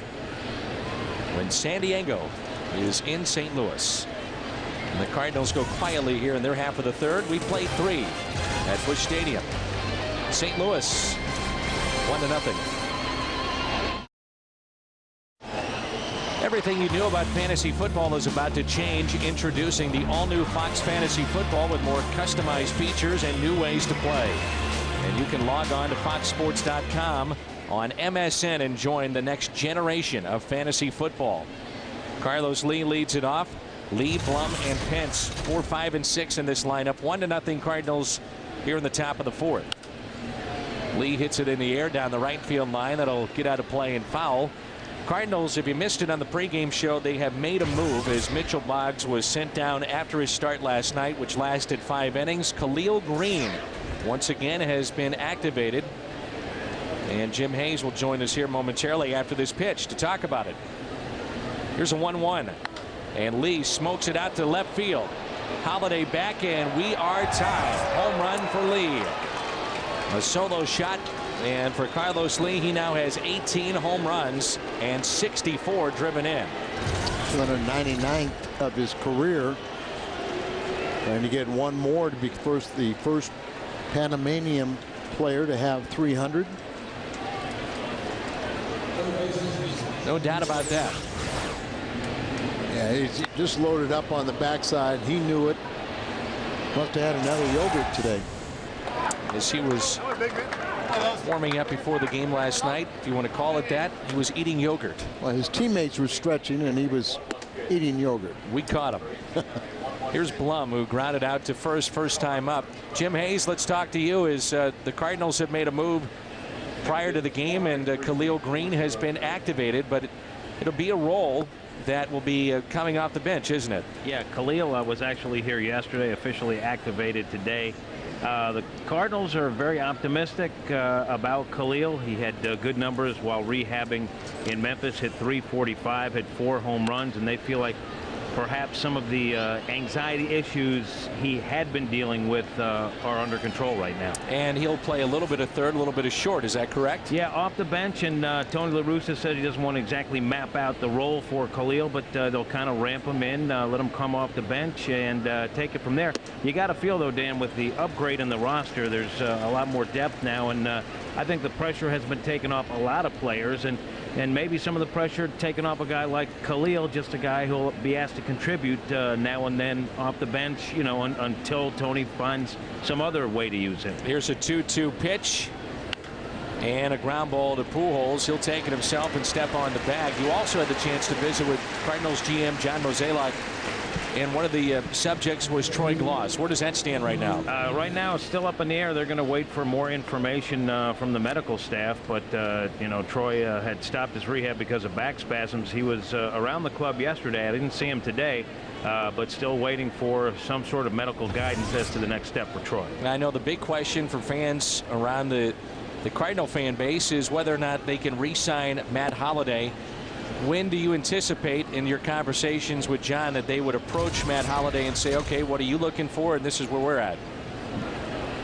when San Diego is in St. Louis. And the Cardinals go quietly here in their half of the third. We played 3 at Busch Stadium. St. Louis 1-0. Everything you knew about fantasy football is about to change. Introducing the all-new Fox Fantasy Football with more customized features and new ways to play. And you can log on to foxsports.com on MSN and join the next generation of fantasy football. Carlos Lee leads it off. Lee, Blum, and Pence 4, 5, and 6 in this lineup. 1-0 Cardinals here in the top of the 4th. Lee hits it in the air down the right field line. That'll get out of play and foul. Cardinals, if you missed it on the pregame show, they have made a move as Mitchell Boggs was sent down after his start last night, which lasted 5 innings. Khalil Green once again has been activated. And Jim Hayes will join us here momentarily after this pitch to talk about it. Here's a 1-1. And Lee smokes it out to left field. Holiday back, and we are tied. Home run for Lee. A solo shot. And for Carlos Lee, he now has 18 home runs and 64 driven in. 299th of his career. Trying to get one more to be the first Panamanian player to have 300. No doubt about that. Yeah, he's just loaded up on the backside. He knew it. Must have had another yogurt today. As he was warming up before the game last night, if you want to call it that, he was eating yogurt. Well, his teammates were stretching and he was eating yogurt. We caught him. Here's Blum, who grounded out to first time up. Jim Hayes, let's talk to you. As the Cardinals have made a move prior to the game, and Khalil Green has been activated, but it'll be a role that will be coming off the bench, isn't it? Yeah, Khalil was actually here yesterday, officially activated today. The Cardinals are very optimistic about Khalil. He had good numbers while rehabbing in Memphis, hit .345, had 4 home runs, and they feel like perhaps some of the anxiety issues he had been dealing with are under control right now. And he'll play a little bit of third, a little bit of short. Is that correct? Yeah, off the bench. And Tony La Russa said he doesn't want to exactly map out the role for Khalil, but they'll kind of ramp him in, let him come off the bench, and take it from there. You got to feel, though, Dan, with the upgrade in the roster, there's a lot more depth now, and I think the pressure has been taken off a lot of players, and maybe some of the pressure taken off a guy like Khalil, just a guy who'll be asked to contribute now and then off the bench, you know, until Tony finds some other way to use him. Here's a 2-2 pitch and a ground ball to Pujols. He'll take it himself and step on the bag. You also had the chance to visit with Cardinals GM John Mozeliak, and one of the subjects was Troy Glaus. Where does that stand right now? Right now, it's still up in the air. They're going to wait for more information from the medical staff. But, you know, Troy had stopped his rehab because of back spasms. He was around the club yesterday. I didn't see him today, but still waiting for some sort of medical guidance as to the next step for Troy. And I know the big question for fans around the Cardinal fan base is whether or not they can re-sign Matt Holliday. When do you anticipate in your conversations with John that they would approach Matt Holliday and say, okay, what are you looking for, and this is where we're at?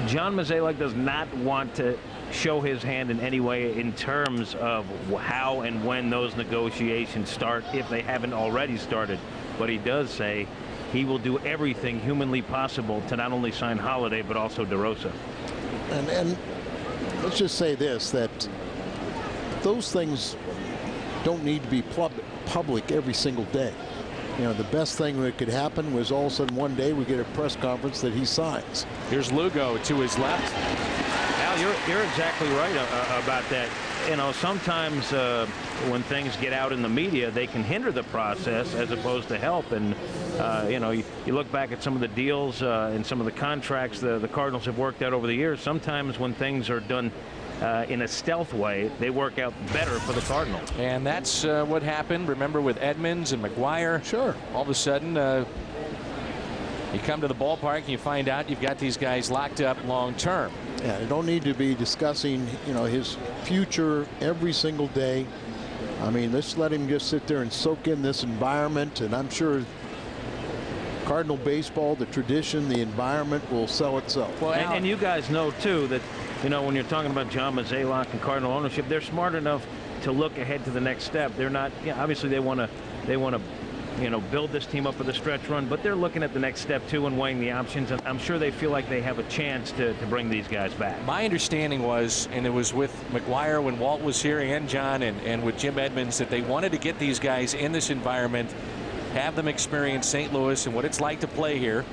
John Mozeliak does not want to show his hand in any way in terms of how and when those negotiations start, if they haven't already started. But he does say he will do everything humanly possible to not only sign Holliday but also DeRosa. And let's just say this, that those things don't need to be public every single day. You know, the best thing that could happen was all of a sudden one day we get a press conference that he signs. Here's Lugo to his left. Al, you're exactly right about that. You know, sometimes when things get out in the media, they can hinder the process as opposed to help. And you know, you look back at some of the deals and some of the contracts the Cardinals have worked out over the years. Sometimes when things are done in a stealth way, they work out better for the Cardinals. And that's what happened, remember, with Edmonds and McGuire. Sure. All of a sudden, you come to the ballpark and you find out you've got these guys locked up long term. Yeah, you don't need to be discussing, you know, his future every single day. I mean, let's let him just sit there and soak in this environment, and I'm sure Cardinal baseball, the tradition, the environment will sell itself. Well, and you guys know, too, that, you know, when you're talking about John Mozeliak and Cardinal ownership, they're smart enough to look ahead to the next step. They're not, you know, obviously they want to build this team up for the stretch run, but they're looking at the next step too and weighing the options, and I'm sure they feel like they have a chance to bring these guys back. My understanding was, and it was with McGuire when Walt was here and John and with Jim Edmonds, that they wanted to get these guys in this environment, have them experience St. Louis and what it's like to play here,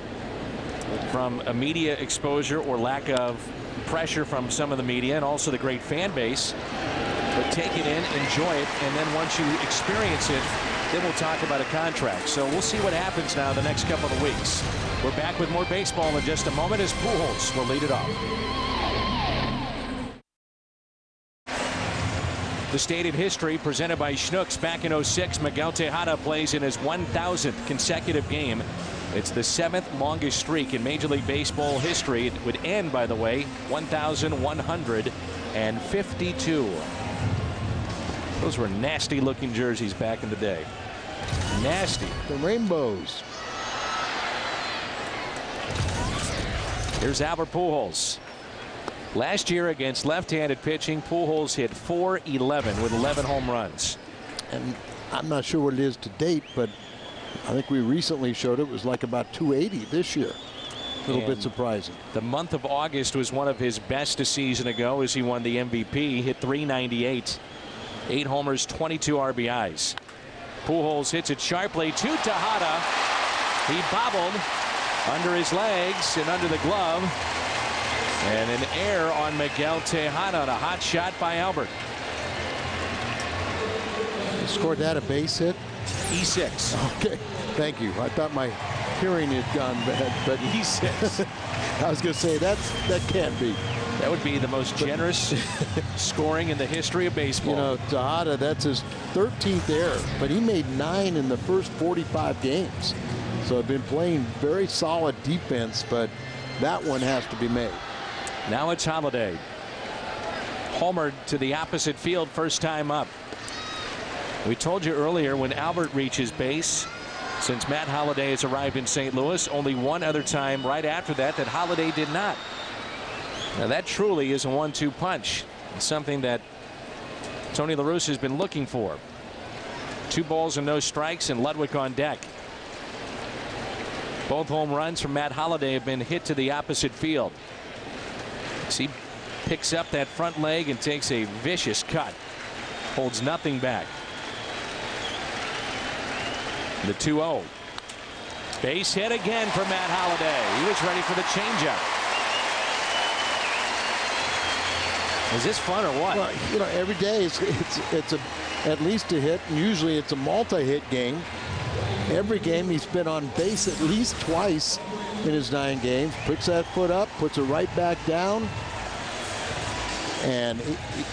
from a media exposure or lack of pressure from some of the media and also the great fan base. But take it in, enjoy it, and then once you experience it, then we'll talk about a contract. So we'll see what happens now the next couple of weeks. We're back with more baseball in just a moment as Pujols will lead it off. The State in History presented by Schnucks. Back in 06, Miguel Tejada plays in his 1,000th consecutive game. It's the 7th longest streak in Major League Baseball history. It would end, by the way, 1,152. Those were nasty looking jerseys back in the day. Nasty. The rainbows. Here's Albert Pujols. Last year against left-handed pitching, Pujols hit .411 with 11 home runs. And I'm not sure what it is to date, but I think we recently showed it was like about .280 this year. A little bit surprising. The month of August was one of his best a season ago as he won the MVP. Hit .398. 8 homers, 22 RBIs. Pujols hits it sharply to Tejada. He bobbled under his legs and under the glove. And an error on Miguel Tejada on a hot shot by Albert. He scored that a base hit? E6. Okay, thank you. I thought my hearing had gone bad, but E6. I was going to say that can't be. That would be the most generous scoring in the history of baseball. You know, Tejada, that's his 13th error, but he made 9 in the first 45 games. So I've been playing very solid defense, but that one has to be made. Now it's Holliday. Homered to the opposite field first time up. We told you earlier when Albert reaches base, since Matt Holliday has arrived in St. Louis, only one other time right after that Holliday did not. Now that truly is a 1-2 punch. It's something that Tony La Russa has been looking for. 2 balls and no strikes, and Ludwig on deck. Both home runs from Matt Holliday have been hit to the opposite field. As he picks up that front leg and takes a vicious cut. Holds nothing back. The 2-0. Base hit again for Matt Holliday. He was ready for the changeup. Is this fun or what? Well, you know, every day it's at least a hit, and usually it's a multi-hit game. Every game he's been on base at least twice in his 9 games. Puts that foot up, puts it right back down, and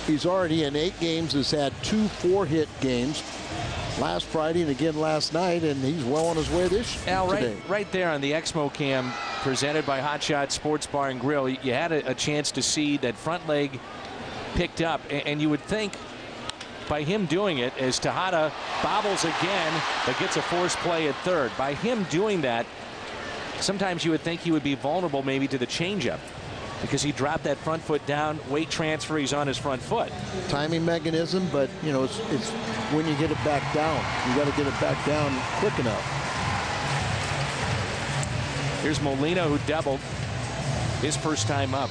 he's already in 8 games has had 2 4-hit games. Last Friday and again last night, and he's well on his way Al, today. Right there on the Exmo Cam presented by Hot Shot Sports Bar and Grill, you had a chance to see that front leg picked up, and you would think by him doing it, as Tejada bobbles again but gets a forced play at third, by him doing that, sometimes you would think he would be vulnerable maybe to the changeup because he dropped that front foot down, weight transfer, he's on his front foot. Timing mechanism, but you know, it's when you get it back down, you got to get it back down quick enough. Here's Molina, who doubled his first time up.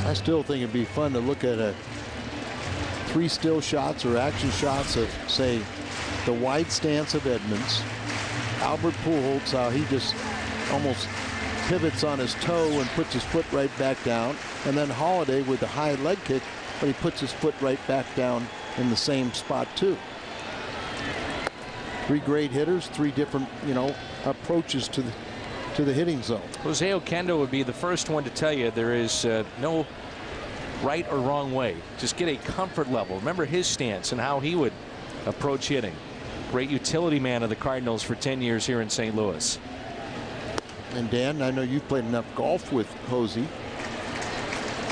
I still think it'd be fun to look at 3 still shots or action shots of, say, the wide stance of Edmonds, Albert Pujols, how he just almost pivots on his toe and puts his foot right back down, and then Holliday with the high leg kick, but he puts his foot right back down in the same spot too. 3 great hitters, 3 different, you know, approaches to the hitting zone. Jose Oquendo would be the first one to tell you there is no right or wrong way. Just get a comfort level. Remember his stance and how he would approach hitting. Great utility man of the Cardinals for 10 years here in St. Louis. And Dan, I know you've played enough golf with Jose.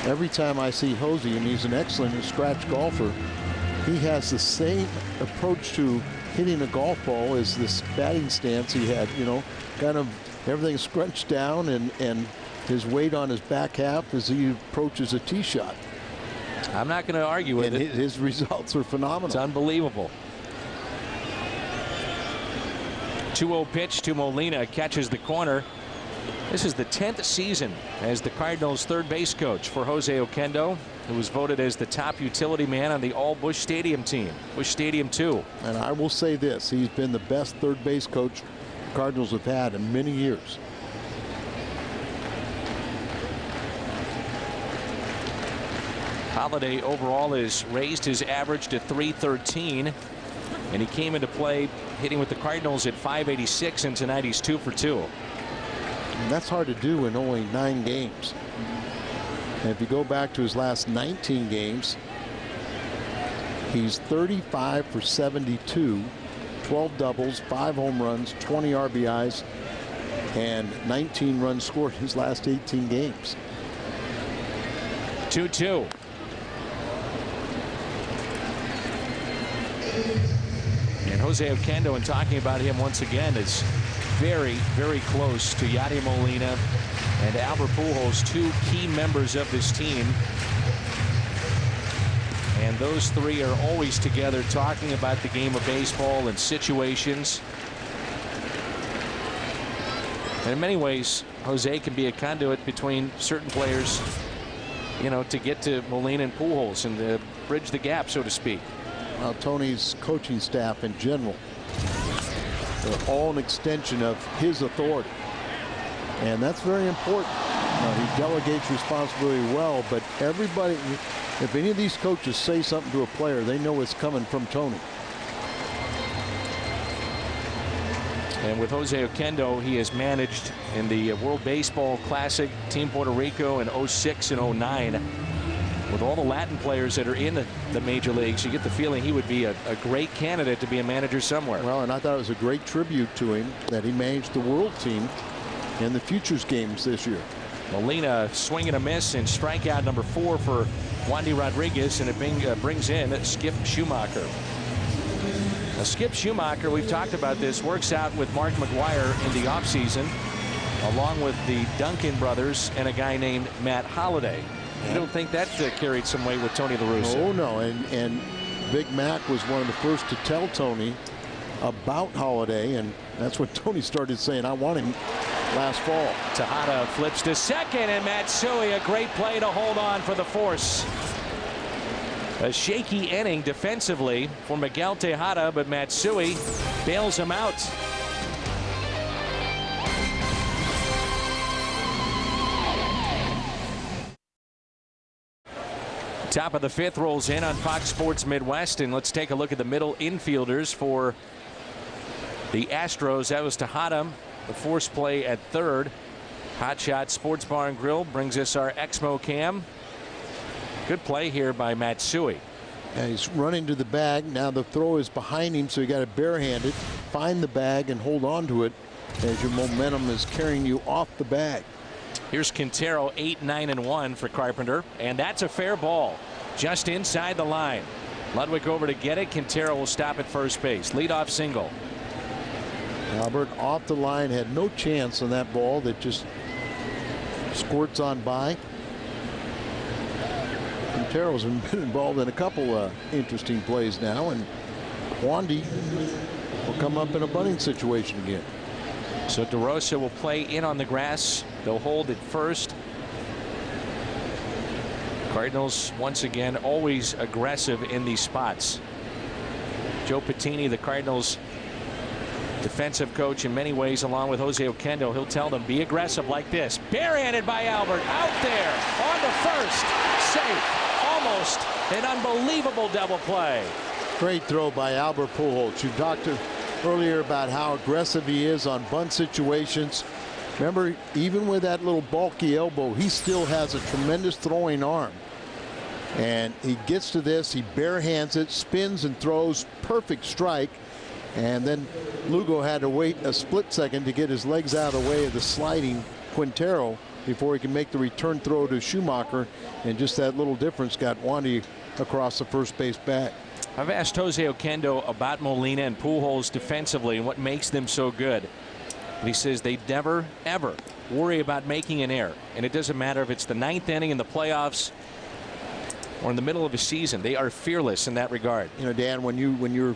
Every time I see Jose, and he's an excellent scratch golfer, he has the same approach to hitting a golf ball as this batting stance he had, you know, kind of everything scrunched down and his weight on his back half as he approaches a tee shot. I'm not going to argue with and it. His results are phenomenal. It's unbelievable. 2-0 pitch to Molina, catches the corner. This is the 10th season as the Cardinals' third base coach for Jose Oquendo, who was voted as the top utility man on the all-Busch Stadium team, Busch Stadium 2. And I will say this, he's been the best third base coach Cardinals have had in many years. Holiday overall has raised his average to .313, and he came into play hitting with the Cardinals at .586, and tonight he's 2 for 2. And that's hard to do in only 9 games. And if you go back to his last 19 games, he's 35 for 72, 12 doubles, 5 home runs, 20 RBIs, and 19 runs scored in his last 18 games. 2-2. And Jose Oquendo, in talking about him once again, is very, very close to Yadier Molina and Albert Pujols, 2 key members of this team. And those 3 are always together talking about the game of baseball and situations. And in many ways, Jose can be a conduit between certain players, you know, to get to Molina and Pujols and bridge the gap, so to speak. Tony's coaching staff in general, they're all an extension of his authority, and that's very important. He delegates responsibility well, but everybody, if any of these coaches say something to a player, they know it's coming from Tony. And with Jose Oquendo, he has managed in the World Baseball Classic, Team Puerto Rico in 06 and 09. With all the Latin players that are in the major leagues, you get the feeling he would be a great candidate to be a manager somewhere. Well, and I thought it was a great tribute to him that he managed the world team in the Futures games this year. Molina swing and a miss, and strikeout number 4 for Wandy Rodriguez, and it brings in Skip Schumacher. Now, Skip Schumacher, we've talked about this, works out with Mark McGwire in the offseason, along with the Duncan brothers and a guy named Matt Holliday. You don't think that carried some weight with Tony La Russa? Oh, no. And Big Mac was one of the first to tell Tony about Holliday, and that's when Tony started saying, I want him last fall. Tejada flips to second, and Matsui, a great play to hold on for the force. A shaky inning defensively for Miguel Tejada, but Matsui bails him out. Top of the 5th rolls in on Fox Sports Midwest, and let's take a look at the middle infielders for the Astros. That was Tejada, the force play at 3rd. Hot Shot Sports Bar and Grill brings us our Exmo cam. Good play here by Matsui. And he's running to the bag. Now the throw is behind him, so you got to barehanded, find the bag and hold on to it as your momentum is carrying you off the bag. Here's Quintero, 8-9-1 for Carpenter, and that's a fair ball just inside the line. Ludwig over to get it. Quintero will stop at first base. Leadoff single. Albert off the line, had no chance on that ball that just squirts on by. Quintero's been involved in a couple interesting plays now, and Wandy will come up in a bunting situation again. So DeRosa will play in on the grass. They'll hold at first. Cardinals once again always aggressive in these spots. Joe Patini, the Cardinals defensive coach in many ways, along with Jose Oquendo, he'll tell them be aggressive like this. Barehanded by Albert, out there on the first, safe, almost an unbelievable double play. Great throw by Albert Pujols. You talked earlier about how aggressive he is on bunt situations. Remember, even with that little bulky elbow, he still has a tremendous throwing arm. And he gets to this, he barehands it, spins and throws, perfect strike. And then Lugo had to wait a split second to get his legs out of the way of the sliding Quintero before he can make the return throw to Schumacher. And just that little difference got Wandy across the first base bag. I've asked Jose Oquendo about Molina and Pujols defensively and what makes them so good. But he says they never, ever worry about making an error. And it doesn't matter if it's the 9th inning in the playoffs or in the middle of a season. They are fearless in that regard. You know, Dan, when you're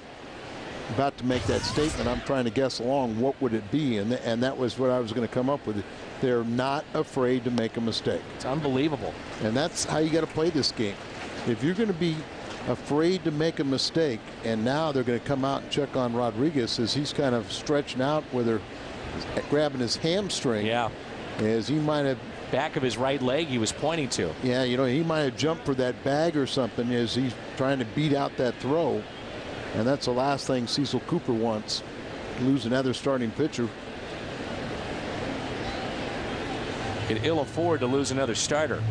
about to make that statement, I'm trying to guess along what would it be, and that was what I was going to come up with. They're not afraid to make a mistake. It's unbelievable. And that's how you got to play this game. If you're going to be afraid to make a mistake, and now they're going to come out and check on Rodriguez as he's kind of stretching out where they're grabbing his hamstring. Yeah. As he might have. Back of his right leg he was pointing to. Yeah, you know, he might have jumped for that bag or something as he's trying to beat out that throw. And that's the last thing Cecil Cooper wants. Lose another starting pitcher. Can ill afford to lose another starter.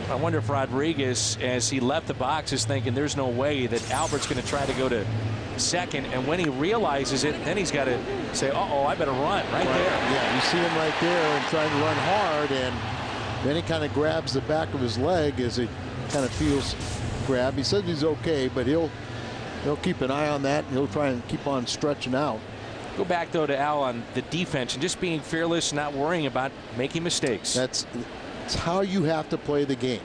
I wonder if Rodriguez, as he left the box, is thinking there's no way that Albert's going to try to go to second. And when he realizes it, then he's got to say, uh-oh, I better run right there. Yeah, you see him right there and trying to run hard. And then he kind of grabs the back of his leg as he kind of feels grab. He says he's okay, but he'll keep an eye on that. And he'll try and keep on stretching out. Go back, though, to Al on the defense and just being fearless, not worrying about making mistakes. That's how you have to play the game.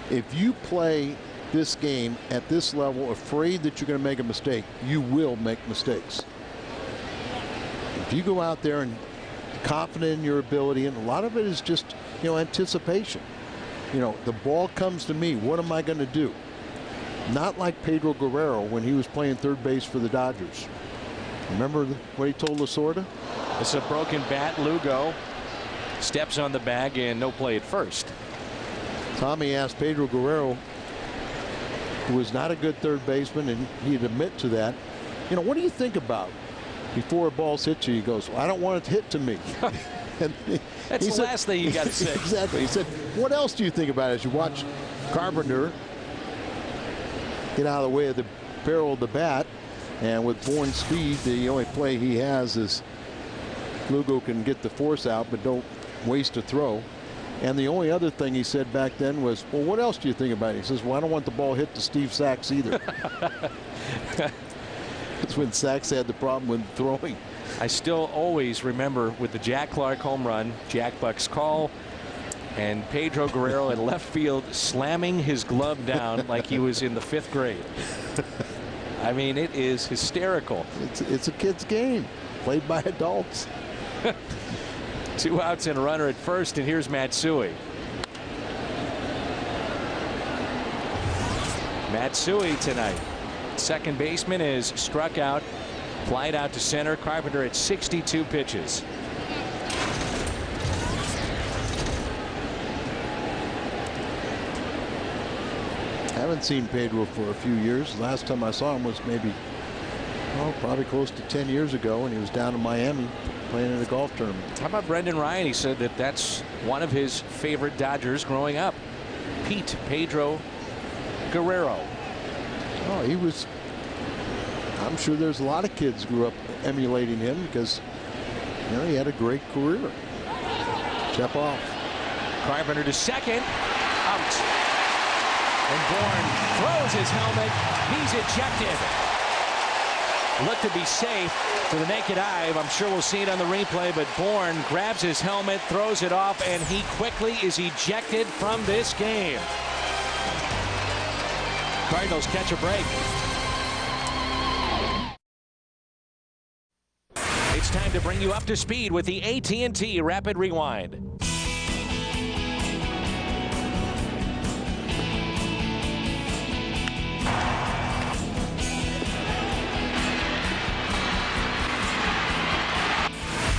If you play this game at this level afraid that you're going to make a mistake, you will make mistakes. If you go out there and confident in your ability, and a lot of it is just, you know, anticipation. You know, the ball comes to me, what am I going to do? Not like Pedro Guerrero when he was playing third base for the Dodgers. Remember what he told Lasorda? It's a broken bat. Lugo steps on the bag and no play at first. Tommy asked Pedro Guerrero, who was not a good third baseman, and he'd admit to that. You know, what do you think about before a ball hits you? He goes, well, I don't want it to hit to me. And that's the last thing you got to say. Exactly. He said, what else do you think about it as you watch Carpenter get out of the way of the barrel of the bat? And with Bourne's speed, the only play he has is Lugo can get the force out, but don't waste a throw. And the only other thing he said back then was, well, what else do you think about it? He says, well, I don't want the ball hit to Steve Sachs either. That's when Sachs had the problem with throwing. I still always remember with the Jack Clark home run, Jack Buck's call, and Pedro Guerrero in left field slamming his glove down like he was in the 5th grade. I mean, it is hysterical. It's a kid's game played by adults. 2 outs and a runner at first, and here's Matsui. Matsui tonight. Second baseman is struck out, flied out to center. Carpenter at 62 pitches. Haven't seen Pedro for a few years. Last time I saw him was maybe, well, probably close to 10 years ago, and he was down in Miami playing in a golf tournament. How about Brendan Ryan? He said that that's one of his favorite Dodgers growing up. Pedro Guerrero. Oh, he was. I'm sure there's a lot of kids grew up emulating him because, you know, he had a great career. Step off. Carpenter to second. Out. And Bourne throws his helmet. He's ejected. Looked to be safe to the naked eye. I'm sure we'll see it on the replay, but Bourne grabs his helmet, throws it off, and he quickly is ejected from this game. Cardinals catch a break. It's time to bring you up to speed with the AT&T Rapid Rewind.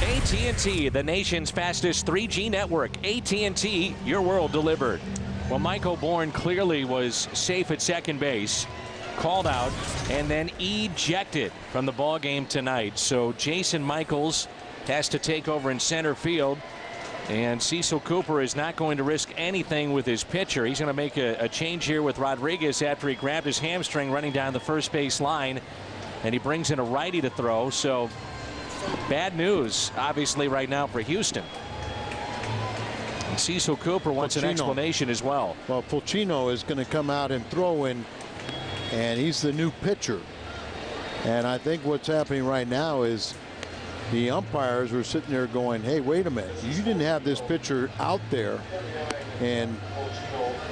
AT&T, the nation's fastest 3G network. AT&T, your world delivered. Well, Michael Bourne clearly was safe at second base, called out, and then ejected from the ball game tonight. So Jason Michaels has to take over in center field, and Cecil Cooper is not going to risk anything with his pitcher. He's going to make a change here with Rodriguez after he grabbed his hamstring running down the first base line, and he brings in a righty to throw. So bad news, obviously, right now for Houston. Cecil Cooper wants an explanation as well. Well, Fulcino is going to come out and throw in, and he's the new pitcher. And I think what's happening right now is the umpires are sitting there going, hey, wait a minute. You didn't have this pitcher out there in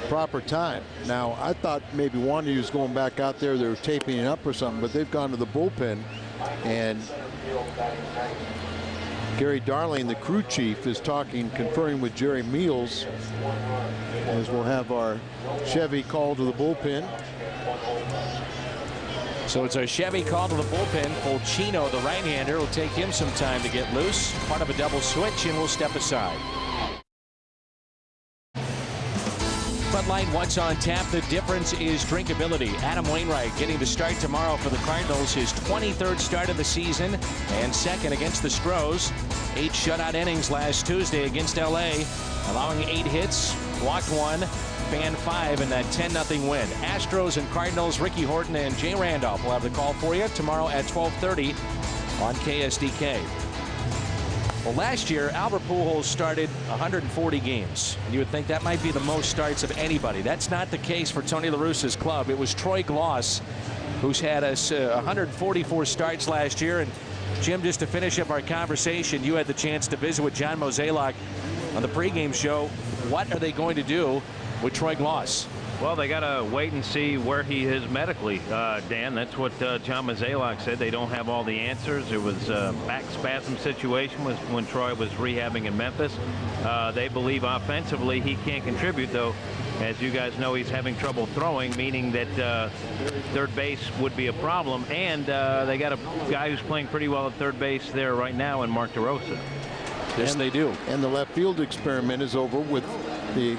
proper time. Now, I thought maybe Wandy was going back out there. They were taping it up or something, but they've gone to the bullpen. And Gary Darling, the crew chief, is conferring with Jerry Meals as we'll have our Chevy call to the bullpen. So it's a Chevy call to the bullpen. Fulcino, the right-hander, will take him some time to get loose. Part of a double switch, and will step aside. Bud Light, what's on tap? The difference is drinkability. Adam Wainwright getting the start tomorrow for the Cardinals, his 23rd start of the season and second against the Stros. 8 shutout innings last Tuesday against LA, allowing 8 hits, walked 1, fanned 5 in that 10-0 win. Astros and Cardinals, Ricky Horton and Jay Randolph will have the call for you tomorrow at 12:30 on KSDK. Well, last year, Albert Pujols started 140 games. And you would think that might be the most starts of anybody. That's not the case for Tony La Russa's club. It was Troy Gloss who's had us 144 starts last year. And Jim, just to finish up our conversation, you had the chance to visit with John Mozeliak on the pregame show. What are they going to do with Troy Gloss? Well, they got to wait and see where he is medically, Dan. That's what John Mozeliak said. They don't have all the answers. It was a back spasm situation when Troy was rehabbing in Memphis. They believe offensively he can't contribute, though. As you guys know, he's having trouble throwing, meaning that third base would be a problem. And they got a guy who's playing pretty well at third base there right now in Mark DeRosa. Yes, they do. And the left field experiment is over with the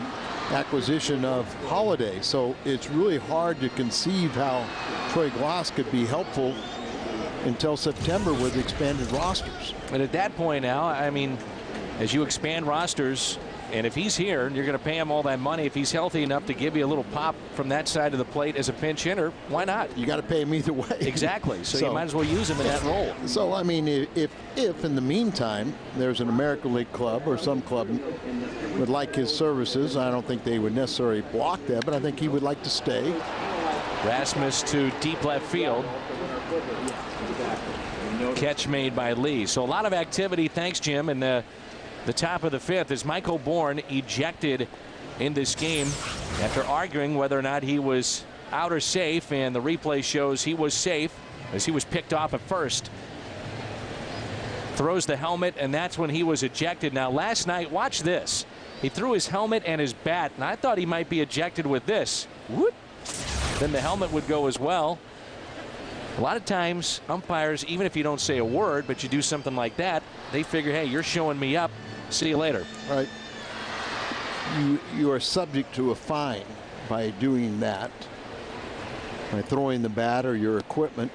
acquisition of Holiday. So it's really hard to conceive how Troy Gloss could be helpful until September with expanded rosters. And at that point now, I mean, as you expand rosters, and if he's here and you're going to pay him all that money, if he's healthy enough to give you a little pop from that side of the plate as a pinch hitter, why not? You got to pay him either way. Exactly. So you might as well use him in that role. So, I mean, if in the meantime there's an American League club or some club would like his services, I don't think they would necessarily block that, but I think he would like to stay. Rasmus to deep left field. Catch made by Lee. So a lot of activity. Thanks, Jim. And the top of the 5th is Michael Bourne ejected in this game after arguing whether or not he was out or safe, and the replay shows he was safe as he was picked off at first. Throws the helmet, and that's when he was ejected. Now last night, watch this. He threw his helmet and his bat, and I thought he might be ejected with this. Whoop. Then the helmet would go as well. A lot of times umpires, even if you don't say a word but you do something like that, they figure, hey, you're showing me up, see you later. Right. You are subject to a fine by doing that, by throwing the bat or your equipment.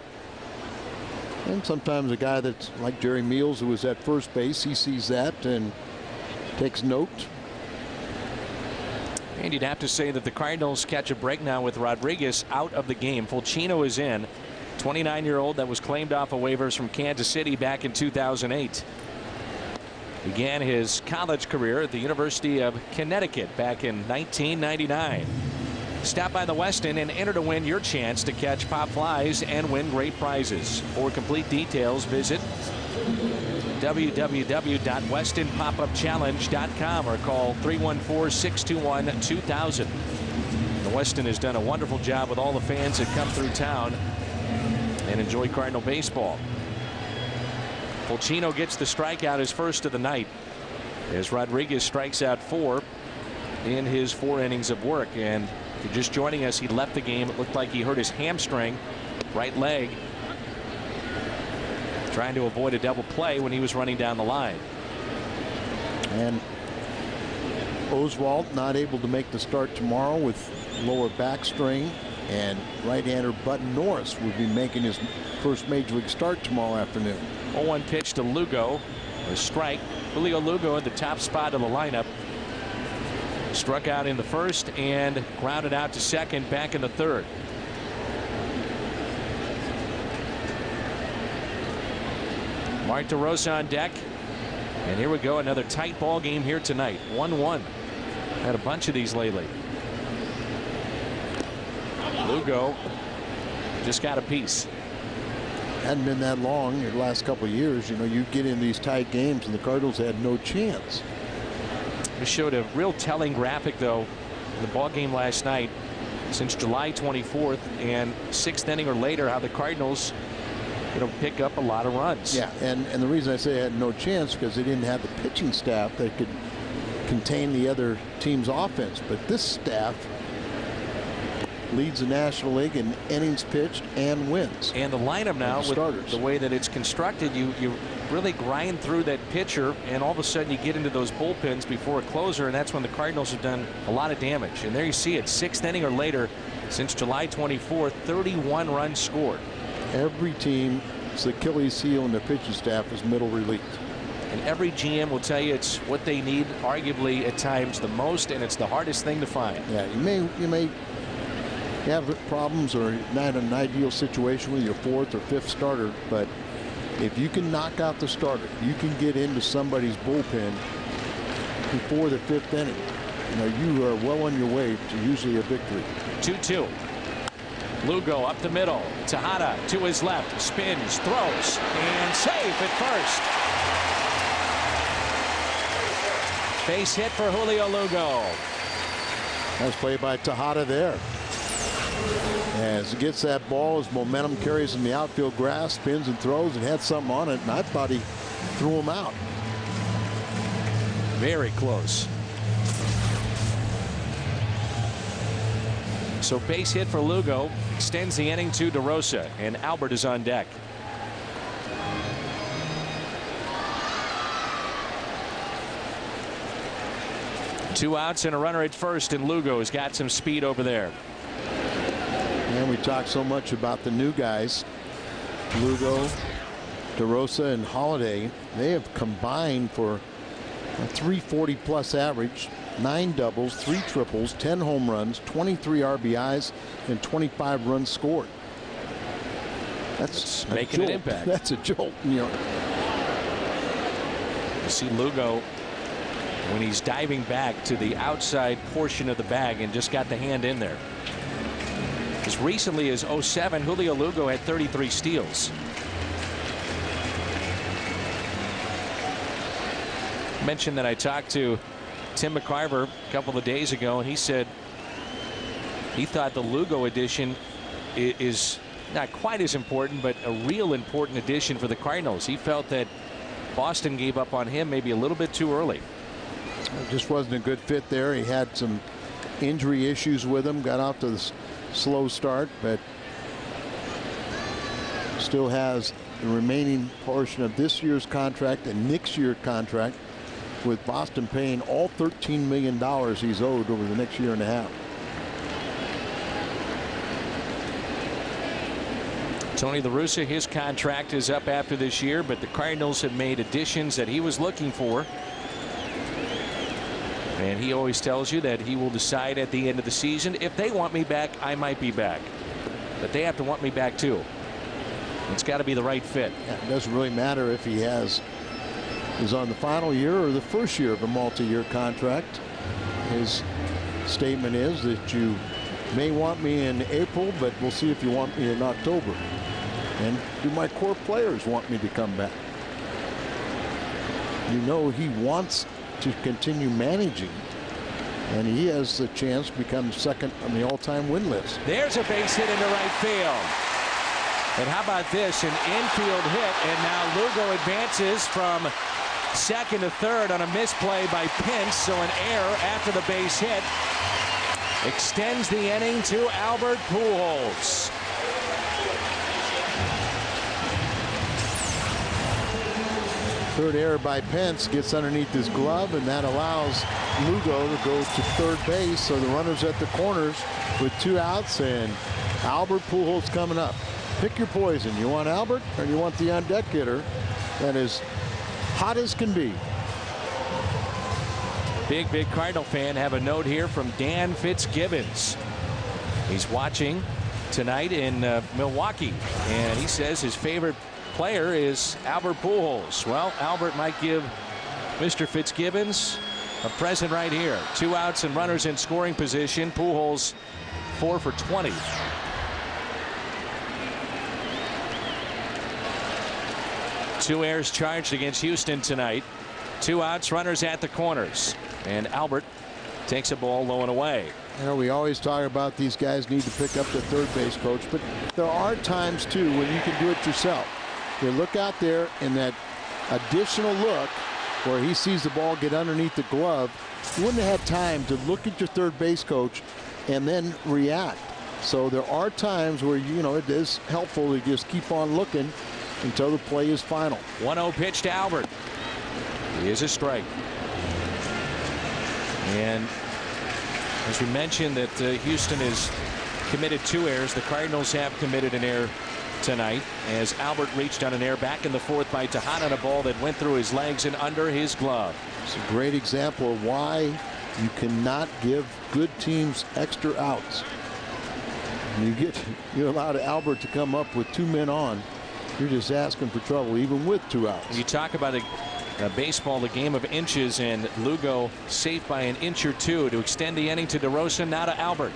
And sometimes a guy that's like Jerry Meals, who was at first base, he sees that and takes note. And you'd have to say that the Cardinals catch a break now with Rodriguez out of the game. Fulcino is in. 29-year-old that was claimed off of waivers from Kansas City back in 2008. Began his college career at the University of Connecticut back in 1999. Stop by the Westin and enter to win your chance to catch pop flies and win great prizes. For complete details, visit www.westinpopupchallenge.com or call 314-621-2000. The Westin has done a wonderful job with all the fans that come through town and enjoy Cardinal baseball. Fulcino gets the strikeout, his first of the night, as Rodriguez strikes out 4 in his 4 innings of work. And if you're just joining us, he left the game. It looked like he hurt his hamstring, right leg, trying to avoid a double play when he was running down the line. And Oswalt not able to make the start tomorrow with lower back strain, and right-hander Button Norris will be making his first major league start tomorrow afternoon. 0-1 pitch to Lugo, a strike. Julio Lugo at the top spot of the lineup. Struck out in the first and grounded out to second, back in the third. Mark DeRosa on deck, and here we go, another tight ball game here tonight. 1-1. Had a bunch of these lately. Lugo just got a piece. Hadn't been that long in the last couple of years. You know, you get in these tight games and the Cardinals had no chance. We showed a real telling graphic though in the ball game last night since July 24th and 6th inning or later how the Cardinals pick up a lot of runs. Yeah, and the reason I say they had no chance because they didn't have the pitching staff that could contain the other team's offense. But this staff leads the National League in innings pitched and wins. And the lineup now with starters. The way that it's constructed, you really grind through that pitcher and all of a sudden you get into those bullpens before a closer, and that's when the Cardinals have done a lot of damage. And there you see it, 6th inning or later since July 24th, 31 runs scored. Every team's Achilles heel in the pitching staff is middle relief. And every GM will tell you it's what they need arguably at times the most, and it's the hardest thing to find. Yeah, you may have problems or not an ideal situation with your 4th or 5th starter, but if you can knock out the starter, you can get into somebody's bullpen before the 5th inning. You are well on your way to usually a victory. 2-2. Lugo up the middle. Tejada to his left, spins, throws, and safe at first. Base hit for Julio Lugo. Nice play by Tejada there. As he gets that ball, his momentum carries in the outfield grass, spins and throws, and had something on it, and I thought he threw him out. Very close. So base hit for Lugo extends the inning to DeRosa, and Albert is on deck. Two outs and a runner at first, and Lugo has got some speed over there. And we talk so much about the new guys, Lugo, DeRosa, and Holiday. They have combined for a 340 plus average, 9 doubles, 3 triples, 10 home runs, 23 RBIs, and 25 runs scored. That's making an impact. That's a jolt. You see Lugo when he's diving back to the outside portion of the bag and just got the hand in there. As recently as 07, Julio Lugo had 33 steals. Mentioned that I talked to Tim McCarver a couple of days ago, and he said he thought the Lugo addition is not quite as important, but a real important addition for the Cardinals. He felt that Boston gave up on him maybe a little bit too early. It just wasn't a good fit there. He had some injury issues with him, got out to the slow start, but still has the remaining portion of this year's contract and next year's contract, with Boston paying all $13 million he's owed over the next year and a half. Tony La Russa, his contract is up after this year, but the Cardinals have made additions that he was looking for. And he always tells you that he will decide at the end of the season, if they want me back, I might be back. But they have to want me back too. It's got to be the right fit. Yeah, it doesn't really matter if he is on the final year or the first year of a multi-year contract. His statement is that you may want me in April, but we'll see if you want me in October. And do my core players want me to come back? He wants to continue managing, and he has the chance to become second on the all-time win list. There's a base hit into right field. And how about this, an infield hit, and now Lugo advances from second to third on a misplay by Pence, so an error after the base hit extends the inning to Albert Pujols. Third error by Pence, gets underneath his glove, and that allows Lugo to go to third base. So the runner's at the corners with 2 outs, and Albert Pujols coming up. Pick your poison. You want Albert, or you want the on-deck hitter that is hot as can be? Big Cardinal fan. Have a note here from Dan Fitzgibbons. He's watching tonight in Milwaukee, and he says his favorite player is Albert Pujols. Well, Albert might give Mr. Fitzgibbons a present right here. 2 outs and runners in scoring position. Pujols 4 for 20. Two errors charged against Houston tonight. 2 outs, runners at the corners, and Albert takes a ball low and away. You know, we always talk about these guys need to pick up the third base coach, but there are times too when you can do it yourself. You look out there in that additional look where he sees the ball get underneath the glove. You wouldn't have had time to look at your third base coach and then react. So there are times where, you know, it is helpful to just keep on looking until the play is final. 1-0 pitch to Albert. He is a strike. And as we mentioned that Houston has committed 2 errors. The Cardinals have committed an error tonight as Albert reached on an error back in the 4th by Tejada on a ball that went through his legs and under his glove. It's a great example of why you cannot give good teams extra outs. You allowed Albert to come up with 2 men on. You're just asking for trouble even with 2 outs. You talk about a baseball, the game of inches, and Lugo safe by an inch or 2 to extend the inning to DeRosa. Now to Albert.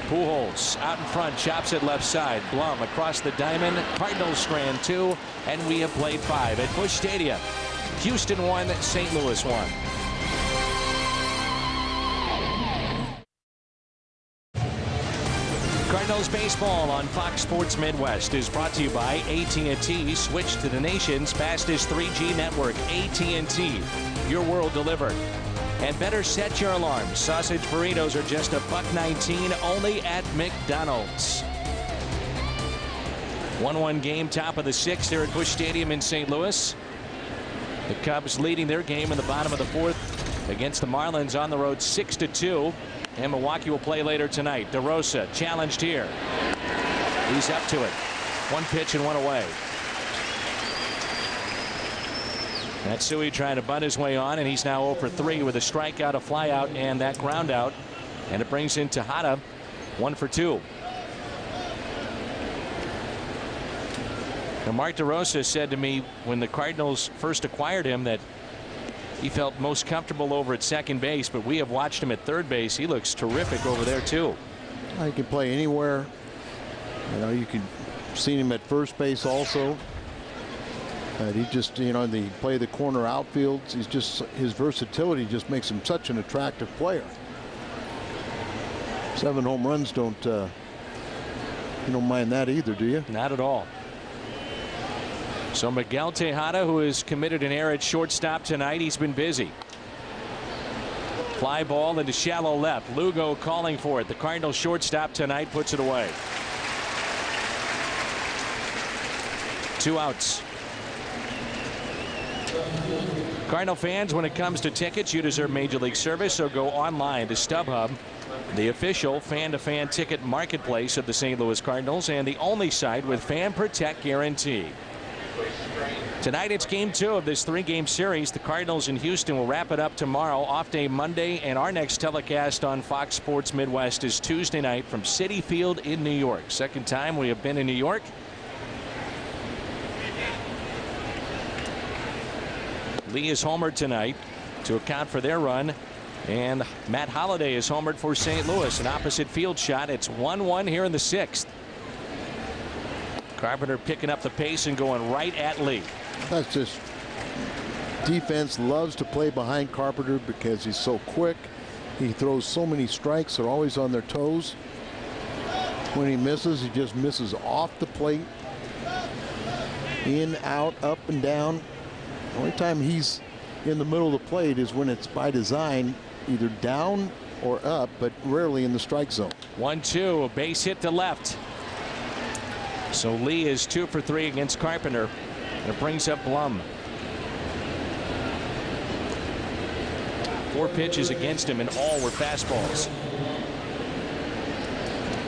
Pujols out in front, chops it left side. Blum across the diamond. Cardinals strand 2, and we have played 5 at Busch Stadium. Houston 1, St. Louis 1. Cardinals baseball on Fox Sports Midwest is brought to you by AT&T. Switch to the nation's fastest 3G network. AT&T, your world delivered. And better set your alarms. Sausage burritos are just $1.19 only at McDonald's. 1-1 game, top of the 6th here at Busch Stadium in St. Louis. The Cubs leading their game in the bottom of the 4th against the Marlins on the road 6-2. And Milwaukee will play later tonight. DeRosa challenged here. He's up to it. 1 pitch and 1 away. Matsui trying to bunt his way on, and he's now 0 for 3 with a strikeout, a flyout, and that ground out. And it brings in Tejada 1 for 2. Now, Mark DeRosa said to me when the Cardinals first acquired him that he felt most comfortable over at second base, but we have watched him at third base. He looks terrific over there too. He can play anywhere. You know, you could see him at first base also. He just, you know, they play the corner outfields. He's just, his versatility just makes him such an attractive player. 7 home runs don't, you don't mind that either, do you? Not at all. So Miguel Tejada, who has committed an error at shortstop tonight, he's been busy. Fly ball into shallow left. Lugo calling for it. The Cardinals shortstop tonight puts it away. 2 outs. Cardinal fans, when it comes to tickets, you deserve Major League service, so go online to StubHub, the official fan-to-fan ticket marketplace of the St. Louis Cardinals and the only site with Fan Protect guarantee. Tonight it's game 2 of this 3-game series. The Cardinals in Houston will wrap it up tomorrow. Off day Monday, and our next telecast on Fox Sports Midwest is Tuesday night from Citi Field in New York. Second time we have been in New York. Lee is homered tonight to account for their run, and Matt Holliday is homered for St. Louis. An opposite field shot. It's 1-1 here in the 6th. Carpenter picking up the pace and going right at Lee. That's just, defense loves to play behind Carpenter because he's so quick. He throws so many strikes. They're always on their toes. When he misses, he just misses off the plate. In, out, up and down. The only time he's in the middle of the plate is when it's by design, either down or up, but rarely in the strike zone. 1-2, a base hit to left. So Lee is 2 for 3 against Carpenter. And it brings up Blum. 4 pitches against him, and all were fastballs.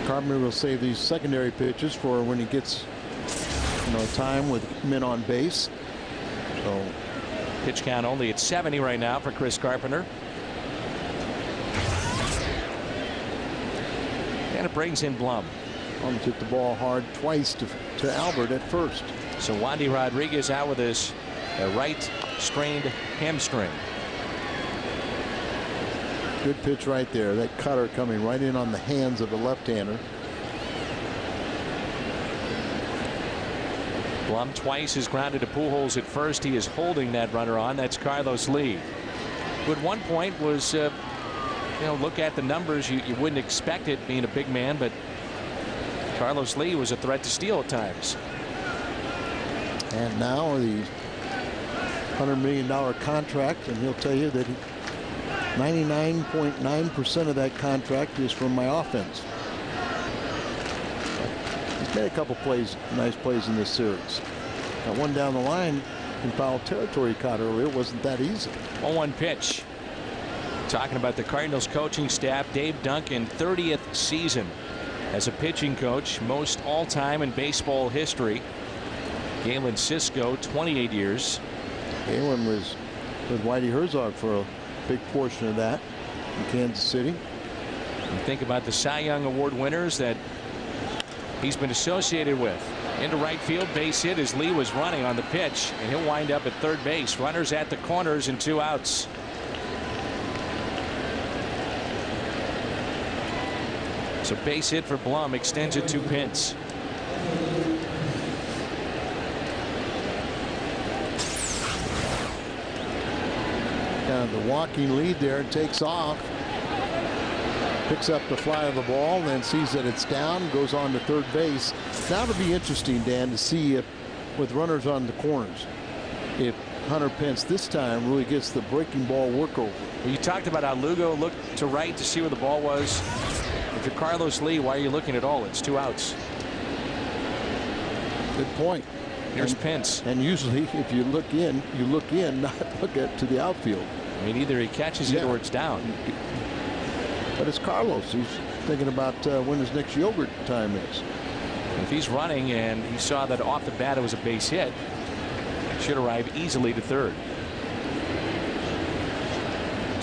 Carpenter will save these secondary pitches for when he gets, you know, time with men on base. So pitch count only at 70 right now for Chris Carpenter. And it brings in Blum. Blum's hit the ball hard twice to Albert at first. So Wandy Rodriguez out with his right strained hamstring. Good pitch right there. That cutter coming right in on the hands of a left-hander. Blum twice has grounded to Pujols at first. He is holding that runner on. That's Carlos Lee, who at one point was, look at the numbers. You wouldn't expect it being a big man, but Carlos Lee was a threat to steal at times. And now the $100 million contract, and he'll tell you that 99.9% of that contract is from my offense. He's made a couple plays, nice plays in this series. Got one down the line in foul territory caught earlier. It wasn't that easy. 0-1 pitch. Talking about the Cardinals coaching staff, Dave Duncan, 30th season as a pitching coach, most all-time in baseball history. Galen Cisco, 28 years. Galen was with Whitey Herzog for a big portion of that in Kansas City. You think about the Cy Young Award winners that he's been associated with. Into right field, base hit as Lee was running on the pitch, and he'll wind up at third base. Runners at the corners and 2 outs. So base hit for Blum extends it to Pence. The walking lead there, takes off, picks up the fly of the ball, then sees that it's down, goes on to third base. Now it'll be interesting, Dan, to see if, with runners on the corners, if Hunter Pence this time really gets the breaking ball workover. You talked about how Lugo looked to right to see where the ball was. If you're Carlos Lee, why are you looking at all? It's 2 outs. Good point. Here's Pence. And usually, if you look in, not look at to the outfield. I mean, either he catches it or it's down. But it's Carlos. He's thinking about when his next yogurt time is. If he's running and he saw that off the bat it was a base hit, should arrive easily to third.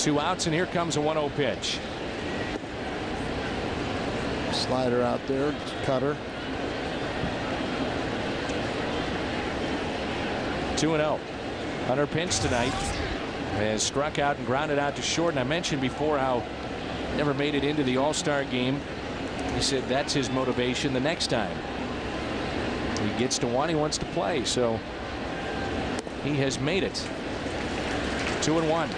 2 outs, and here comes a 1-0 pitch. Slider out there, cutter. 2-0. Hunter Pence tonight has struck out and grounded out to short. And I mentioned before how never made it into the All-Star game. He said that's his motivation the next time he gets to one. He wants to play, so he has made it. 2-1.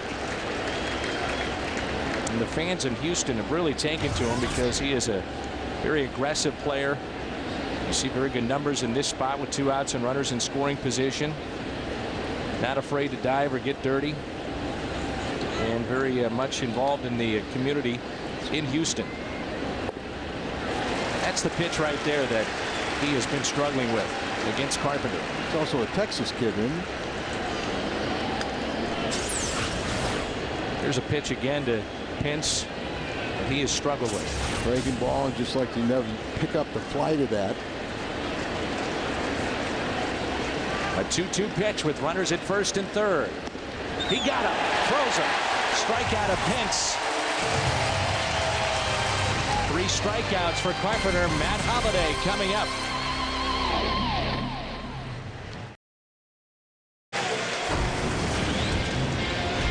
And the fans in Houston have really taken to him because he is a very aggressive player. You see very good numbers in this spot with 2 outs and runners in scoring position. Not afraid to dive or get dirty, and very much involved in the community in Houston. That's the pitch right there that he has been struggling with against Carpenter. He's also a Texas kid, isn't he? There's a pitch again to Pence that he has struggled with. Breaking ball, and just like to never pick up the flight of that. A 2-2 pitch with runners at first and third. He got him. Throws him. Strikeout of Pence. 3 strikeouts for Carpenter. Matt Holliday coming up.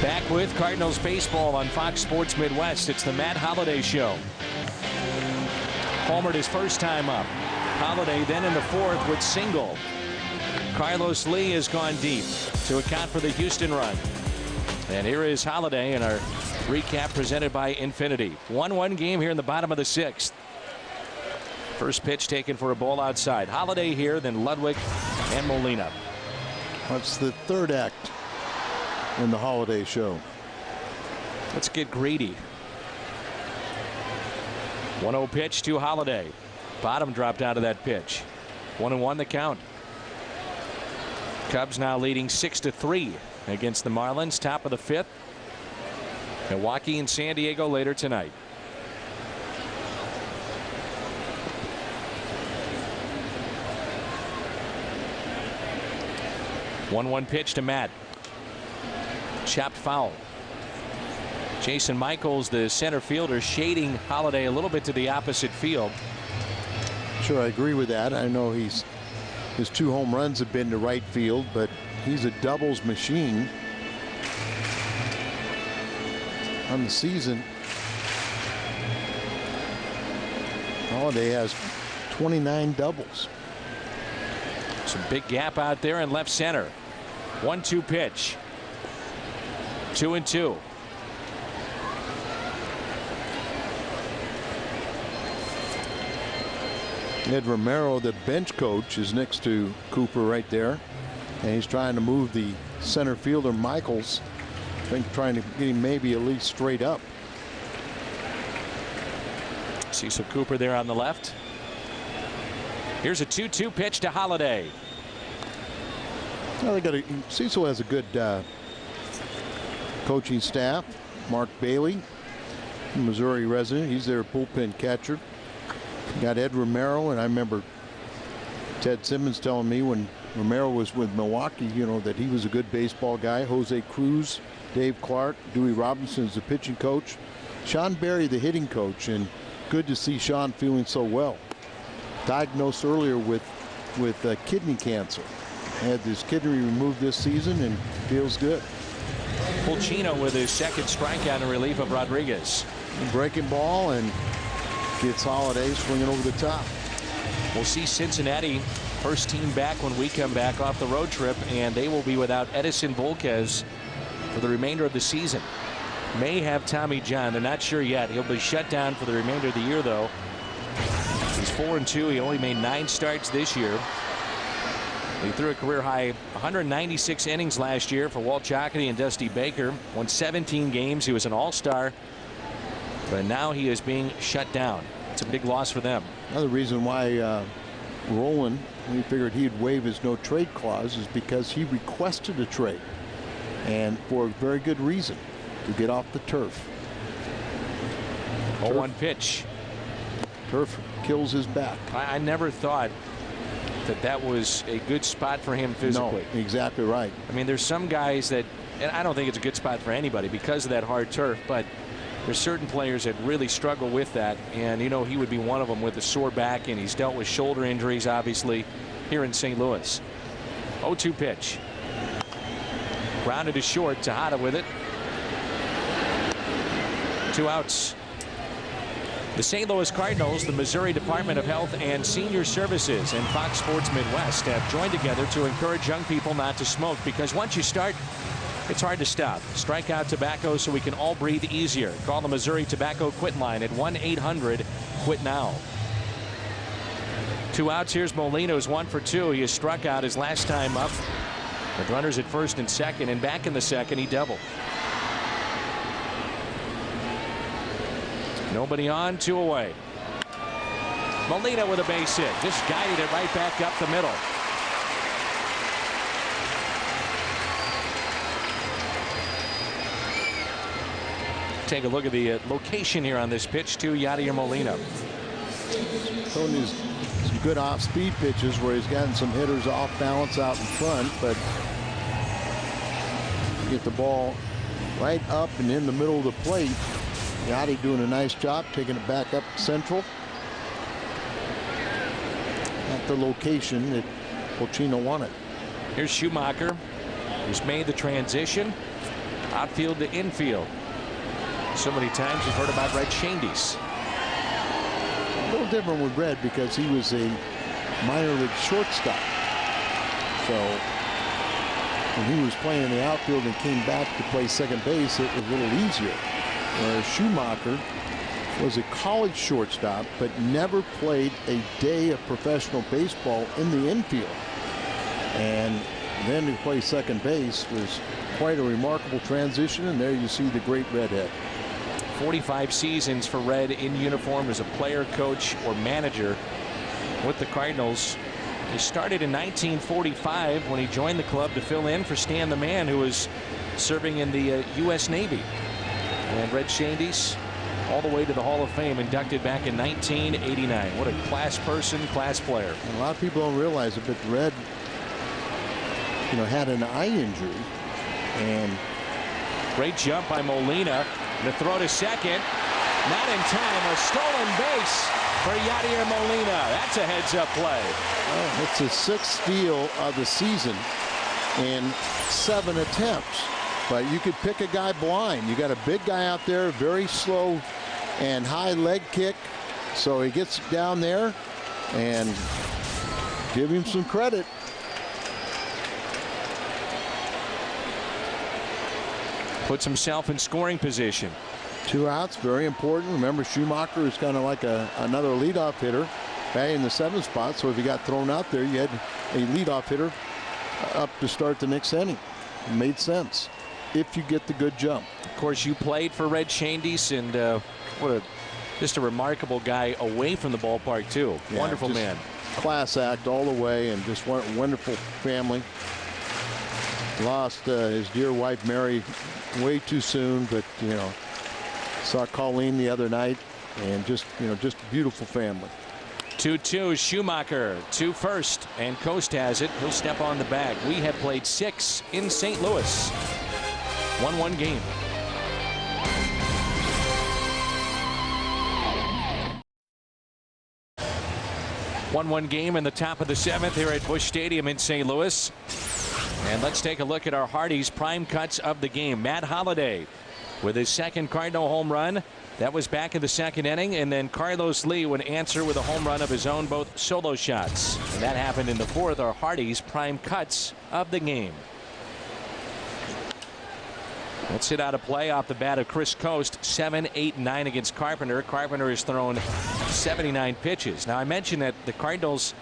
Back with Cardinals baseball on Fox Sports Midwest. It's the Matt Holliday Show. Homered his first time up. Holliday then in the 4th with single. Carlos Lee has gone deep to account for the Houston run. And here is Holliday in our recap presented by Infinity. 1-1 game here in the bottom of the 6th. First pitch taken for a ball outside. Holliday here, then Ludwig and Molina. That's the 3rd act in the Holliday Show. Let's get greedy. 1-0 pitch to Holliday. Bottom dropped out of that pitch. 1-1 the count. Cubs now leading 6-3 against the Marlins. Top of the 5th. Milwaukee and San Diego later tonight. One pitch to Matt. Chopped foul. Jason Michaels, the center fielder, shading Holliday a little bit to the opposite field. Sure, I agree with that. I know his 2 home runs have been to right field, but he's a doubles machine on the season. Holiday has 29 doubles. Some big gap out there in left center. 1-2 pitch. 2-2. Ed Romero, the bench coach, is next to Cooper right there, and he's trying to move the center fielder Michaels. I think trying to get him maybe at least straight up. Cecil Cooper there on the left. Here's a 2-2 pitch to Holiday. Well, Cecil has a good coaching staff. Mark Bailey, Missouri resident, he's their bullpen catcher. You got Ed Romero, and I remember Ted Simmons telling me when Romero was with Milwaukee, you know, that he was a good baseball guy. Jose Cruz, Dave Clark, Dewey Robinson is the pitching coach. Sean Berry, the hitting coach, and good to see Sean feeling so well. Diagnosed earlier with kidney cancer. Had his kidney removed this season and feels good. Pulcino with his second strikeout in relief of Rodriguez. Breaking ball and gets Holiday swinging over the top. We'll see Cincinnati first team back when we come back off the road trip, and they will be without Edison Volquez for the remainder of the season. May have Tommy John. They're not sure yet. He'll be shut down for the remainder of the year, though. He's 4-2. He only made 9 starts this year. He threw a career high 196 innings last year for Walt Jocketty and Dusty Baker. Won 17 games. He was an all-star. But now he is being shut down. It's a big loss for them. Another reason why Roland, we figured he'd waive his no trade clause, is because he requested a trade, and for a very good reason, to get off the turf. 0-1 pitch. Turf kills his back. I never thought that was a good spot for him physically. No, exactly right. I mean, there's some guys that, and I don't think it's a good spot for anybody because of that hard turf, but there's certain players that really struggle with that, and you know, he would be one of them with a sore back, and he's dealt with shoulder injuries obviously here in St. Louis. 0-2 pitch. Grounded to short. Tejada with it. 2 outs. The St. Louis Cardinals, the Missouri Department of Health and Senior Services, and Fox Sports Midwest have joined together to encourage young people not to smoke, because once you start, it's hard to stop. Strike out tobacco so we can all breathe easier. Call the Missouri Tobacco Quit line at 1-800-QUIT-NOW. 2 outs. Here's Molina, who's 1 for 2. He has struck out his last time up. With runners at first and second, and back in the second, he doubled. Nobody on, 2 away. Molina with a base hit. Just guided it right back up the middle. Take a look at the location here on this pitch to Yadier Molina. Tony's some good off-speed pitches where he's gotten some hitters off balance out in front, but get the ball right up and in the middle of the plate. Yachty doing a nice job taking it back up central at the location that Pulcino wanted. Here's Schumacher, who's made the transition outfield to infield. So many times we've heard about Red Shandies. A little different with Red because he was a minor league shortstop. So when he was playing in the outfield and came back to play second base, it was a little easier. Whereas Schumacher was a college shortstop but never played a day of professional baseball in the infield. And then to play second base was quite a remarkable transition, and there you see the great redhead. 45 seasons for Red in uniform as a player, coach, or manager with the Cardinals. He started in 1945 when he joined the club to fill in for Stan the Man, who was serving in the U.S. Navy. And Red Shandies all the way to the Hall of Fame, inducted back in 1989. What a class person, class player. And a lot of people don't realize it, but Red, you know, had an eye injury. And great jump by Molina. The throw to second. Not in time. A stolen base for Yadier Molina. That's a heads-up play. Well, it's his 6th steal of the season in 7 attempts. But you could pick a guy blind. You got a big guy out there, very slow and high leg kick. So he gets down there, and give him some credit. Puts himself in scoring position. 2 outs, very important. Remember, Schumacher is kind of like another leadoff hitter, batting in the 7th spot. So if he got thrown out there, you had a leadoff hitter up to start the next inning. It made sense if you get the good jump. Of course, you played for Red Shandies, and just a remarkable guy away from the ballpark too. Yeah, wonderful man. Class act all the way, and just wonderful family. Lost his dear wife Mary way too soon, but saw Colleen the other night, and just a beautiful family. 2-2 Schumacher to first, and Coast has it. He'll step on the bag. We have played 6 in St. Louis. 1-1 game. One game in the top of the 7th here at Busch Stadium in St. Louis. And let's take a look at our Hardy's prime cuts of the game. Matt Holliday with his 2nd Cardinal home run. That was back in the 2nd inning, and then Carlos Lee would answer with a home run of his own, both solo shots. And that happened in the 4th. Our Hardy's prime cuts of the game. Let's hit out of play off the bat of Chris Coast. 7, 8, 9 against Carpenter. Carpenter has thrown 79 pitches. Now, I mentioned that the Cardinals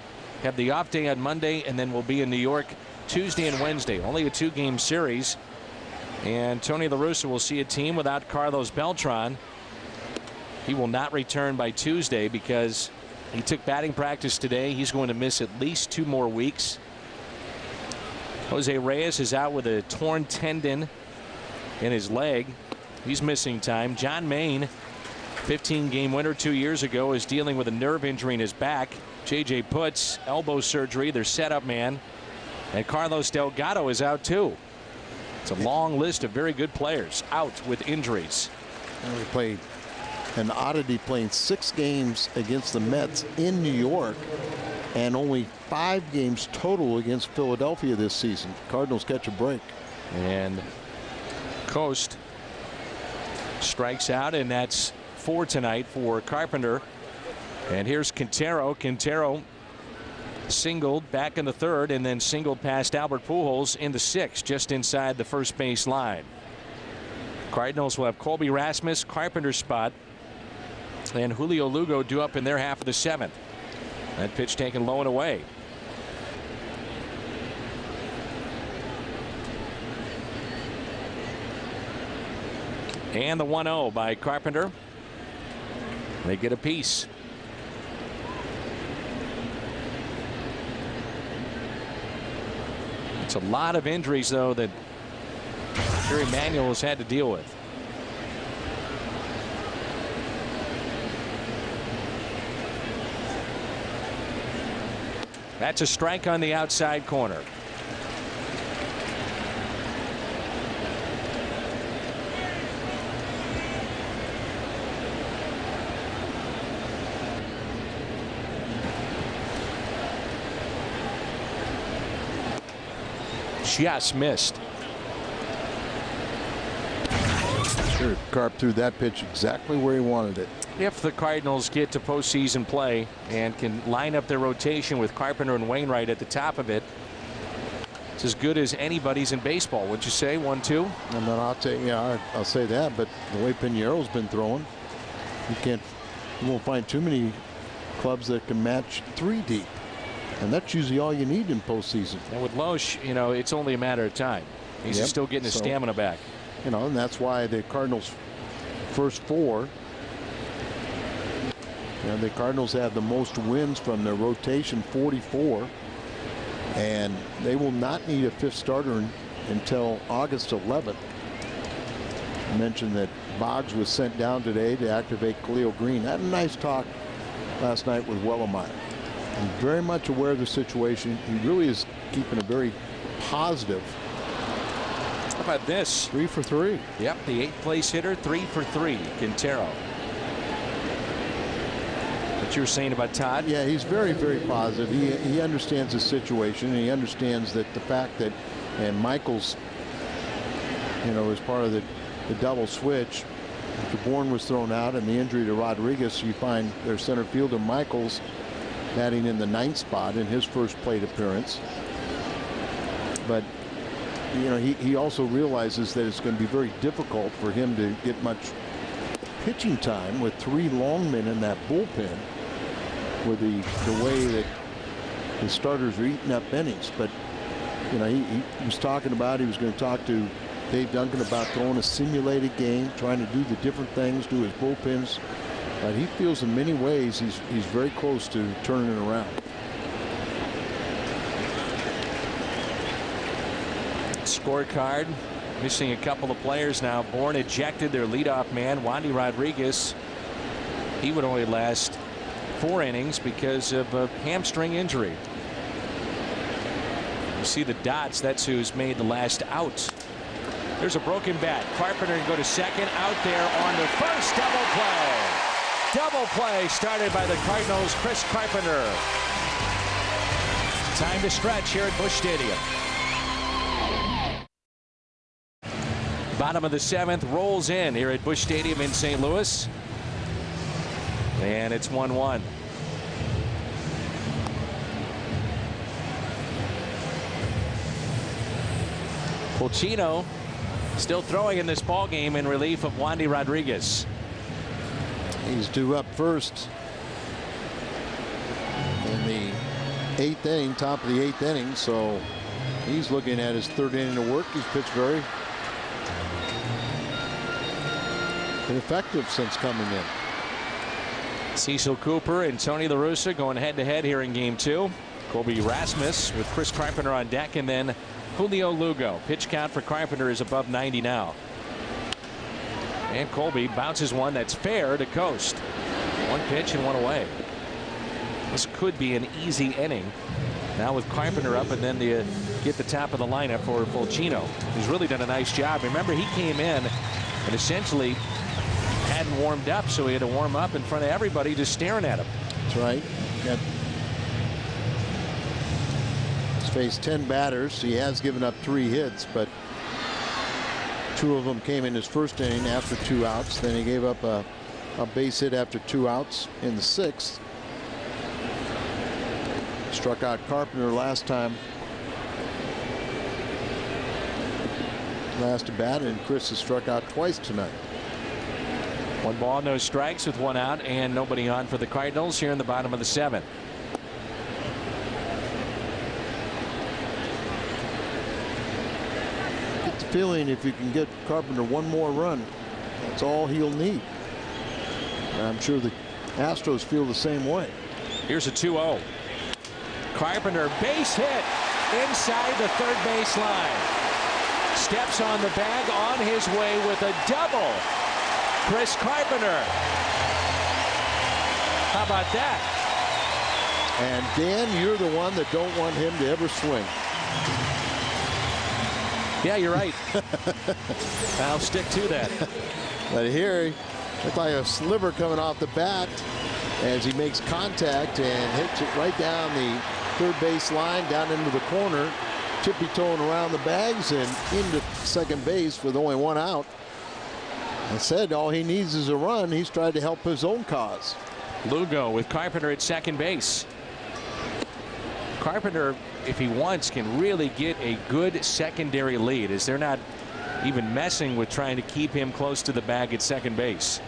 have the off day on Monday, and then will be in New York Tuesday and Wednesday. Only a 2-game series. And Tony La Russa will see a team without Carlos Beltran. He will not return by Tuesday because he took batting practice today. He's going to miss at least 2 more weeks. Jose Reyes is out with a torn tendon in his leg. He's missing time. John Maine, 15-game winner 2 years ago, is dealing with a nerve injury in his back. J.J. Putz, elbow surgery, their setup man. And Carlos Delgado is out too. It's a long list of very good players out with injuries. And we played an oddity, playing 6 games against the Mets in New York, and only 5 games total against Philadelphia this season. Cardinals catch a break. And Coast strikes out, and that's 4 tonight for Carpenter. And here's Quintero. Quintero singled back in the 3rd, and then singled past Albert Pujols in the 6th, just inside the first base line. Cardinals will have Colby Rasmus, Carpenter's spot, and Julio Lugo due up in their half of the 7th. That pitch taken low and away. And the 1-0 by Carpenter. They get a piece. It's a lot of injuries, though, that Jerry Manuel has had to deal with. That's a strike on the outside corner. Just missed. Sure, Carp threw that pitch exactly where he wanted it. If the Cardinals get to postseason play and can line up their rotation with Carpenter and Wainwright at the top of it, it's as good as anybody's in baseball, would you say? 1-2. And then I'll say that, but the way Piñeiro's been throwing, you won't find too many clubs that can match 3 deep. And that's usually all you need in postseason. And with Loesch, it's only a matter of time. He's still getting his stamina back. And that's why the Cardinals' first 4. The Cardinals have the most wins from their rotation, 44. And they will not need a 5th starter until August 11th. I mentioned that Boggs was sent down today to activate Khalil Green. Had a nice talk last night with Wellemeyer. I'm very much aware of the situation. He really is keeping a very positive. How about this? 3 for 3. Yep, the 8th place hitter, 3 for 3, Quintero. What you were saying about Todd? Yeah, he's very, very positive. He understands the situation, and he understands that the fact that, and Michaels, is part of the double switch, after Bourne was thrown out and the injury to Rodriguez, you find their center fielder Michaels batting in the 9th spot in his first plate appearance. But you know, he also realizes that it's going to be very difficult for him to get much pitching time with 3 long men in that bullpen, with the way that the starters are eating up innings. But you know, he was talking about, he was going to talk to Dave Duncan about throwing a simulated game, trying to do the different things, do his bullpens. But he feels in many ways he's very close to turning it around. Scorecard missing a couple of players now. Bourne ejected their leadoff man, Wandy Rodriguez. He would only last 4 innings because of a hamstring injury. You see the dots. That's who's made the last out. There's a broken bat. Carpenter can go to second. Out there on the first. Double play. Double play started by the Cardinals. Chris Carpenter. Time to stretch here at Busch Stadium. Bottom of the 7th rolls in here at Busch Stadium in St. Louis. And it's 1-1. Pulcino still throwing in this ball game in relief of Wandy Rodriguez. He's due up first in the 8th inning, top of the 8th inning. So he's looking at his 3rd inning of work. He's pitched very ineffective since coming in. Cecil Cooper and Tony La Russa going head to head here in game 2. Colby Rasmus with Chris Carpenter on deck, and then Julio Lugo. Pitch count for Carpenter is above 90 now. And Colby bounces one that's fair to Coast. 1 pitch and 1 away. This could be an easy inning. Now with Carpenter up, and then to get the top of the lineup for Pulcino. He's really done a nice job. Remember, he came in and essentially hadn't warmed up, so he had to warm up in front of everybody just staring at him. That's right. He's faced 10 batters. He has given up 3 hits, but 2 of them came in his first inning after 2 outs. Then he gave up a base hit after 2 outs in the 6th. Struck out Carpenter last time. Last at bat, and Chris has struck out twice tonight. 1 ball, no strikes with 1 out and nobody on for the Cardinals here in the bottom of the 7th. Get the feeling if you can get Carpenter 1 more run, that's all he'll need. And I'm sure the Astros feel the same way. Here's a 2-0. Carpenter base hit inside the 3rd base line. Steps on the bag on his way with a double. Chris Carpenter. How about that? And Dan, you're the one that don't want him to ever swing. Yeah, you're right. I'll stick to that. But here, looked like a sliver coming off the bat as he makes contact and hits it right down the 3rd base line, down into the corner, tippy-toeing around the bags and into second base with only 1 out. I said all he needs is a run. He's tried to help his own cause. Lugo with Carpenter at second base. Carpenter, if he wants, can really get a good secondary lead, as they're not even messing with trying to keep him close to the bag at second base.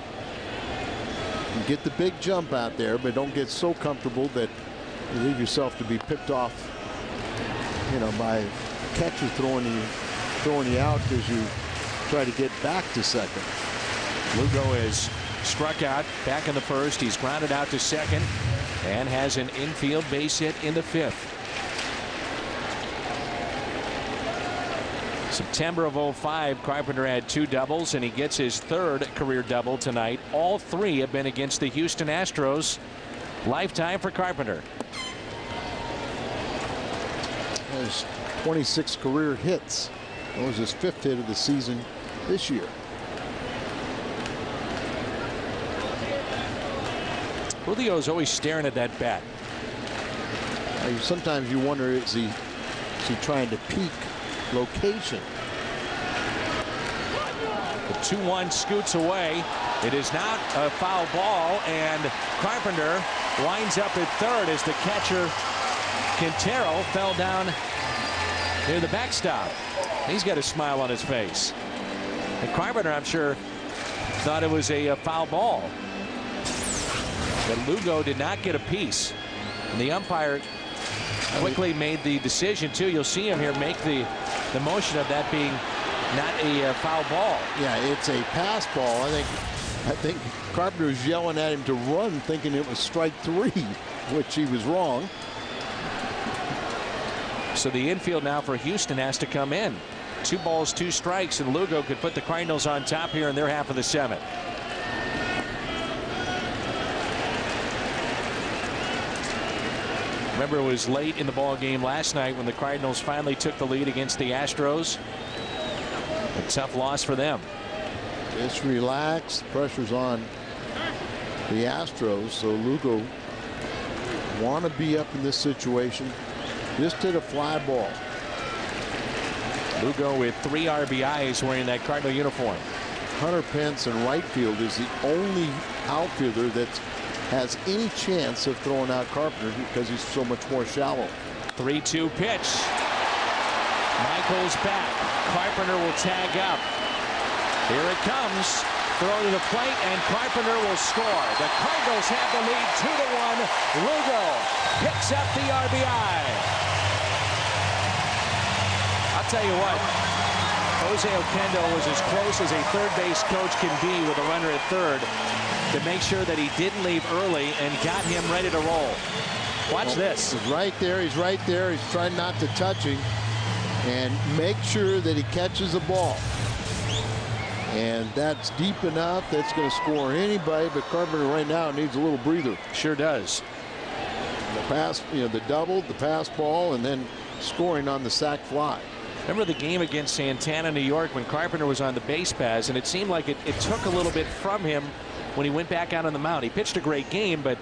You get the big jump out there, but don't get so comfortable that you leave yourself to be picked off, you know, by catcher throwing you out as you try to get back to second. Lugo is struck out back in the 1st. He's grounded out to second and has an infield base hit in the 5th. September of '05, Carpenter had 2 doubles, and he gets his 3rd career double tonight. All 3 have been against the Houston Astros. Lifetime for Carpenter. Has 26 career hits. That was his 5th hit of the season this year. Julio's always staring at that bat. Sometimes you wonder, is he trying to peak location? The 2-1 scoots away. It is not a foul ball, and Carpenter winds up at third as the catcher Quintero fell down near the backstop. He's got a smile on his face. And Carpenter, I'm sure, thought it was a foul ball. But Lugo did not get a piece. And the umpire quickly made the decision, too. You'll see him here make the motion of that being not a foul ball. Yeah, it's a pass ball. I think Carpenter was yelling at him to run, thinking it was strike 3, which he was wrong. So the infield now for Houston has to come in. 2 balls, 2 strikes, and Lugo could put the Cardinals on top here in their half of the 7th. Remember, it was late in the ball game last night when the Cardinals finally took the lead against the Astros. A tough loss for them. Just relax. Pressure's on the Astros, so Lugo want to be up in this situation. Just hit a fly ball. Lugo with 3 RBIs wearing that Cardinal uniform. Hunter Pence in right field is the only outfielder that has any chance of throwing out Carpenter because he's so much more shallow. 3-2 pitch. Michael's back. Carpenter will tag up. Here it comes. Throw to the plate, and Carpenter will score. The Cardinals have the lead 2-1. Lugo picks up the RBI. I'll tell you what, Jose Oquendo was as close as a third base coach can be with a runner at third to make sure that he didn't leave early and got him ready to roll. Watch this. He's right there. He's right there. He's trying not to touch him and make sure that he catches the ball. And that's deep enough. That's going to score anybody. But Carpenter right now needs a little breather. Sure does. The pass, the double, the pass ball, and then scoring on the sac fly. Remember the game against Santana, New York, when Carpenter was on the base paths, and it seemed like it took a little bit from him when he went back out on the mound. He pitched a great game, but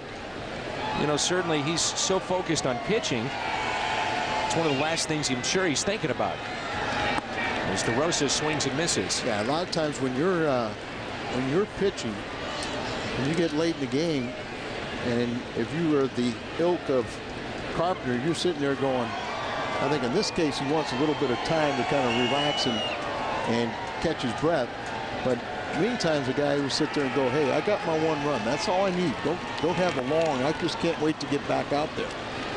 certainly he's so focused on pitching. It's one of the last things I'm sure he's thinking about. As DeRosa swings and misses. Yeah, a lot of times when you're pitching, when you get late in the game, and if you were the ilk of Carpenter, you're sitting there going, I think in this case he wants a little bit of time to kind of relax and catch his breath. But many times a guy will sit there and go, hey, I got my 1 run. That's all I need. Don't have a long. I just can't wait to get back out there.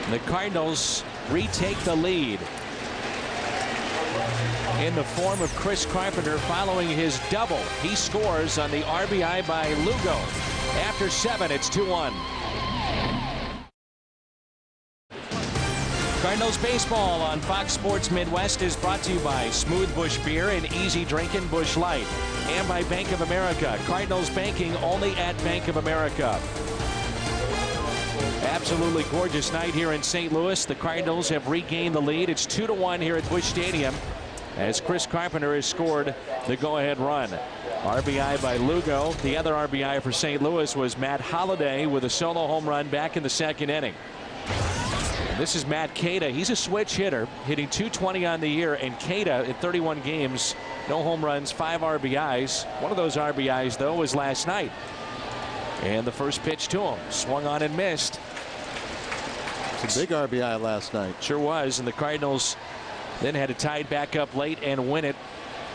The Cardinals retake the lead in the form of Chris Carpenter following his double. He scores on the RBI by Lugo. After 7, it's 2-1. Cardinals baseball on Fox Sports Midwest is brought to you by Smooth Bush Beer and Easy Drinking Bush Light, and by Bank of America. Cardinals banking only at Bank of America. Absolutely gorgeous night here in St. Louis. The Cardinals have regained the lead. It's 2-1 here at Busch Stadium as Chris Carpenter has scored the go-ahead run. RBI by Lugo. The other RBI for St. Louis was Matt Holliday with a solo home run back in the 2nd inning. This is Matt Queta. He's a switch hitter, hitting .220 on the year, and Queta in 31 games, no home runs, 5 RBIs. One of those RBIs, though, was last night. And the first pitch to him, swung on and missed. It's a big RBI last night. Sure was, and the Cardinals then had to tie it back up late and win it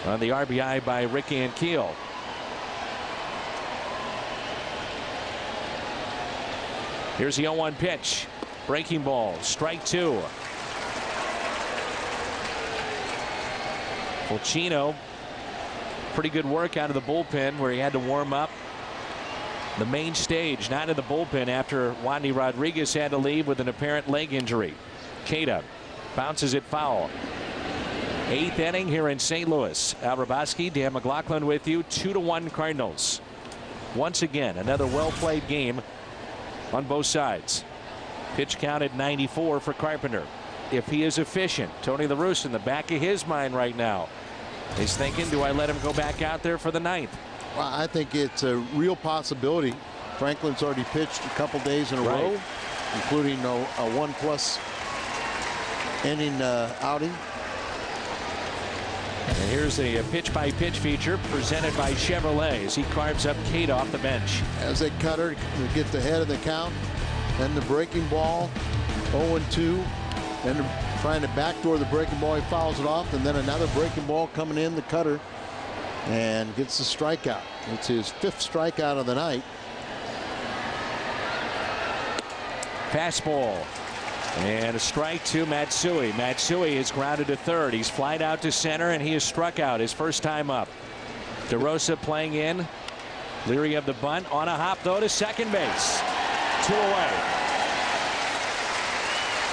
on the RBI by Rick Ankiel. Here's the 0-1 pitch. Breaking ball, strike 2. Fulcino, pretty good work out of the bullpen where he had to warm up. The main stage, not in the bullpen after Wandy Rodriguez had to leave with an apparent leg injury. Queta bounces it foul. 8th inning here in St. Louis. Al Raboski, Dan McLaughlin with you. 2-1 Cardinals. Once again, another well-played game on both sides. Pitch count at 94 for Carpenter. If he is efficient, Tony La Russa in the back of his mind right now is thinking, do I let him go back out there for the 9th? Well, I think it's a real possibility. Franklin's already pitched a couple days in a row, including a 1+ inning outing. And here's a pitch-by-pitch feature presented by Chevrolet as he carves up Cade off the bench. As a cutter, to get the head of the count, then the breaking ball, 0-2, then trying to backdoor the breaking ball, he fouls it off, and then another breaking ball coming in, the cutter, and gets the strikeout. It's his 5th strikeout of the night. Fastball. And a strike to Matsui. Matsui is grounded to third. He's flied out to center, and he is struck out his first time up. DeRosa playing in. Leery of the bunt. On a hop, though, to second base. 2 away.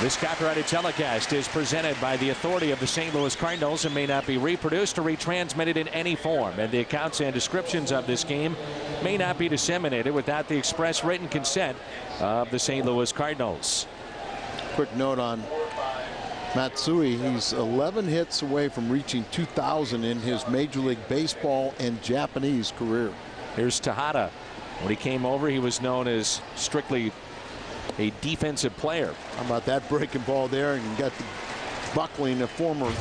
This copyrighted telecast is presented by the authority of the St. Louis Cardinals and may not be reproduced or retransmitted in any form. And the accounts and descriptions of this game may not be disseminated without the express written consent of the St. Louis Cardinals. Quick note on Matsui. He's 11 hits away from reaching 2,000 in his Major League Baseball and Japanese career. Here's Tejada. When he came over, he was known as strictly a defensive player. How about that breaking ball there, and you got the buckling, a former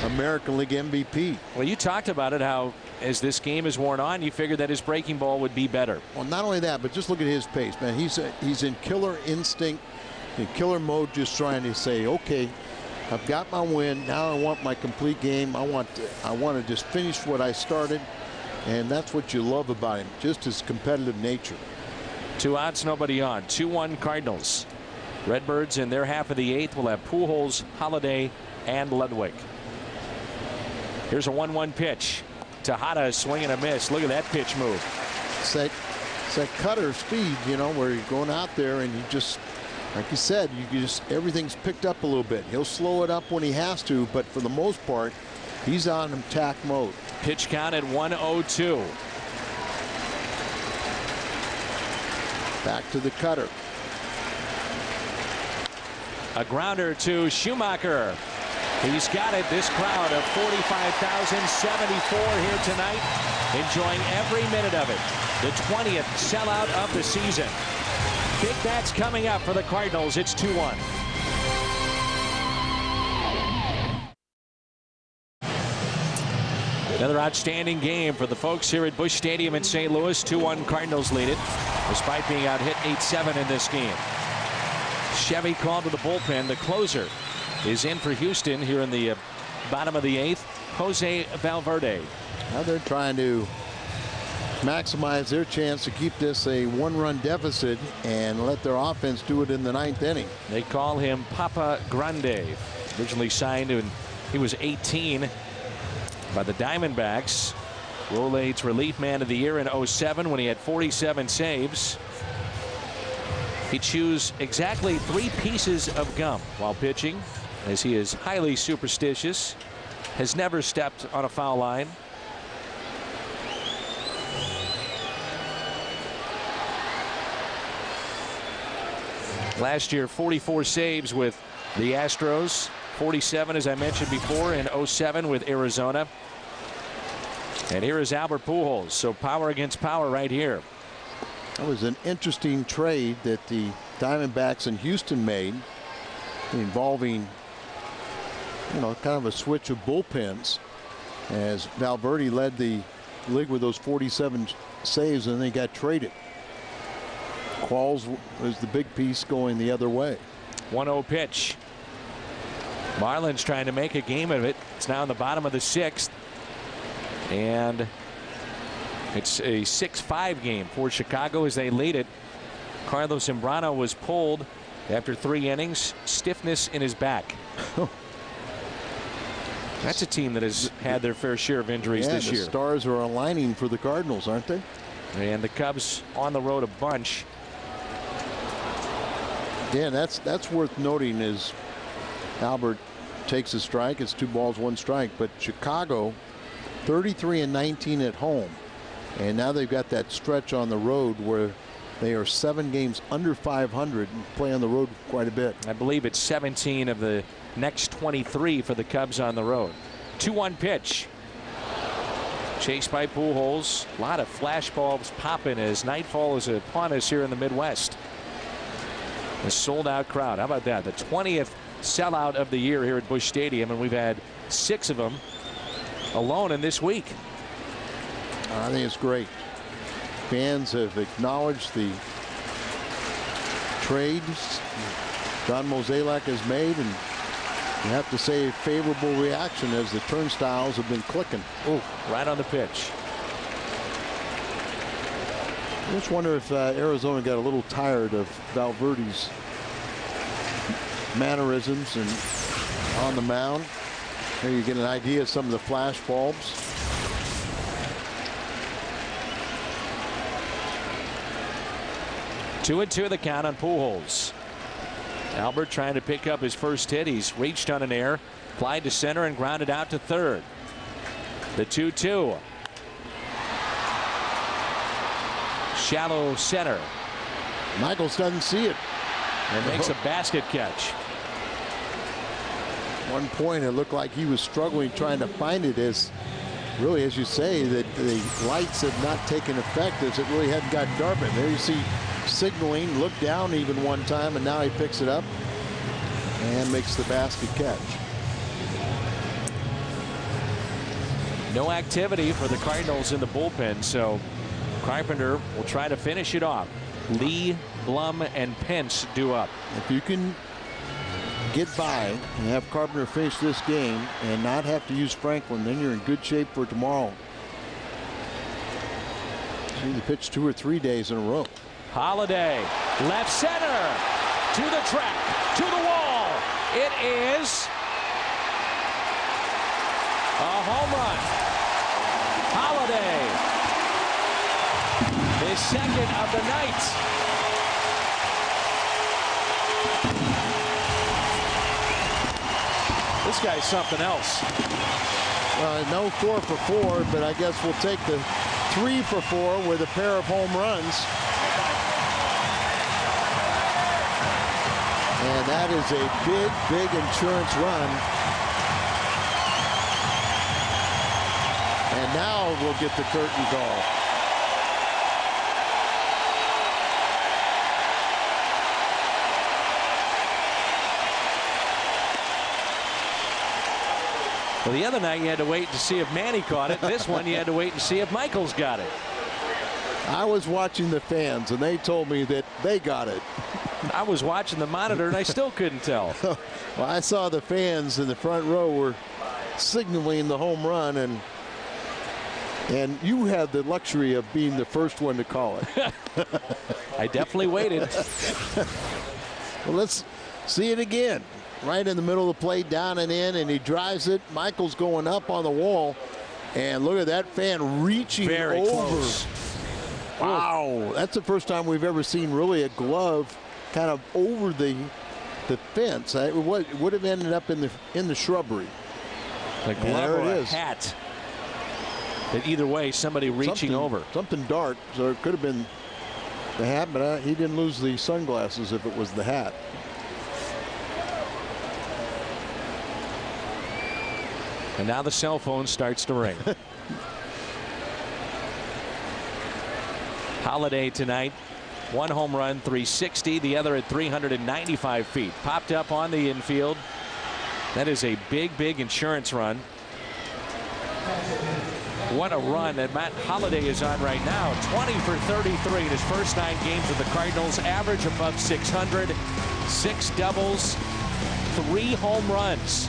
American League MVP. Well, you talked about it, how as this game is worn on, you figured that his breaking ball would be better. Well, not only that, but just look at his pace, man. He's in killer instinct, in killer mode, just trying to say, okay, I've got my win. Now I want my complete game. I want to just finish what I started, and that's what you love about him, just his competitive nature. 2 outs, nobody on. 2-1 Cardinals. Redbirds in their half of the 8th will have Pujols, Holiday, and Ludwig. Here's a 1-1 pitch. Tejada is swinging a miss. Look at that pitch move. It's that cutter speed, you know, where you're going out there and you just, like you said, everything's picked up a little bit. He'll slow it up when he has to, but for the most part, he's on attack mode. Pitch count at 1-0-2. Back to the cutter. A grounder to Schumacher. He's got it. This crowd of 45,074 here tonight, enjoying every minute of it. The 20th sellout of the season. Big bats coming up for the Cardinals. It's 2-1. Another outstanding game for the folks here at Busch Stadium in St. Louis. 2-1 Cardinals lead it, despite being out hit 8-7 in this game. Chevy called to the bullpen. The closer is in for Houston here in the bottom of the 8th. Jose Valverde. Now they're trying to maximize their chance to keep this a 1-run deficit and let their offense do it in the 9th inning. They call him Papa Grande. Originally signed when he was 18 by the Diamondbacks. Rolaids relief man of the year in 07 when he had 47 saves. He chews exactly 3 pieces of gum while pitching, as he is highly superstitious, has never stepped on a foul line. Last year, 44 saves with the Astros, 47, as I mentioned before, in 07 with Arizona. And here is Albert Pujols. So power against power right here. That was an interesting trade that the Diamondbacks and Houston made, involving, you know, kind of a switch of bullpens, as Valverde led the league with those 47 saves, and they got traded. Qualls was the big piece going the other way. 1-0 pitch. Marlins trying to make a game of it. It's now in the bottom of the 6th. And it's a 6-5 game for Chicago as they lead it. Carlos Zambrano was pulled after 3 innings. Stiffness in his back. That's a team that has had their fair share of injuries this year. The stars are aligning for the Cardinals, aren't they? And the Cubs on the road a bunch. Yeah, that's worth noting, is Albert takes a strike. It's 2 balls, 1 strike. But Chicago, 33-19 at home, and now they've got that stretch on the road where they are 7 games under 500 and play on the road quite a bit. I believe it's 17 of the next 23 for the Cubs on the road. 2-1 pitch. Chased by Pujols. A lot of flash bulbs popping as nightfall is upon us here in the Midwest. A sold-out crowd. How about that? The 20th sellout of the year here at Busch Stadium, and we've had 6 of them alone in this week. I think it's great. Fans have acknowledged the trades John Mozeliak has made, and you have to say a favorable reaction as the turnstiles have been clicking. Oh, right on the pitch. I just wonder if Arizona got a little tired of Valverde's mannerisms and on the mound. There you get an idea of some of the flash bulbs. Two and two the count on Pujols. Albert trying to pick up his first hit. He's reached on an air, applied to center, and grounded out to third. The 2-2. Shallow center. Michaels doesn't see it and makes a basket catch. One point it looked like he was struggling trying to find it, as really, as you say, that the lights have not taken effect, as it really hadn't got dark. And there you see signaling, look down even one time, and now he picks it up and makes the basket catch. No activity for the Cardinals in the bullpen, so Carpenter will try to finish it off. Lee, Blum, and Pence due up. If you can get by and have Carpenter finish this game and not have to use Franklin, then you're in good shape for tomorrow. See the pitch 2 or 3 days in a row. Holiday, left center, to the track, to the wall. It is a home run. Holiday, his second of the night. This guy's something else. No 4 for 4, but I guess we'll take the 3 for 4 with a pair of home runs. And that is a big, big insurance run. And now we'll get the curtain call. Well, the other night you had to wait to see if Manny caught it. This one you had to wait and see if Michaels got it. I was watching the fans, and they told me that they got it. I was watching the monitor, and I still couldn't tell. Well, I saw the fans in the front row were signaling the home run, and you had the luxury of being the first one to call it. I definitely waited. Well, let's see it again. Right in the middle of the plate, down and in, and he drives it. Michael's going up on the wall, and look at that fan reaching Very over. close. Wow, that's the first time we've ever seen really a glove kind of over the fence. It would have ended up in the shrubbery. The glove or a hat. But either way, somebody reaching over. Something dark, so it could have been the hat, but he didn't lose the sunglasses if it was the hat. And now the cell phone starts to ring. Holiday tonight, 1 home run, 360, the other at 395 feet. Popped up on the infield. That is a big, big insurance run. What a run that Matt Holiday is on right now. 20 for 33 in his first 9 games with the Cardinals. Average above 600. 6 doubles, 3 home runs.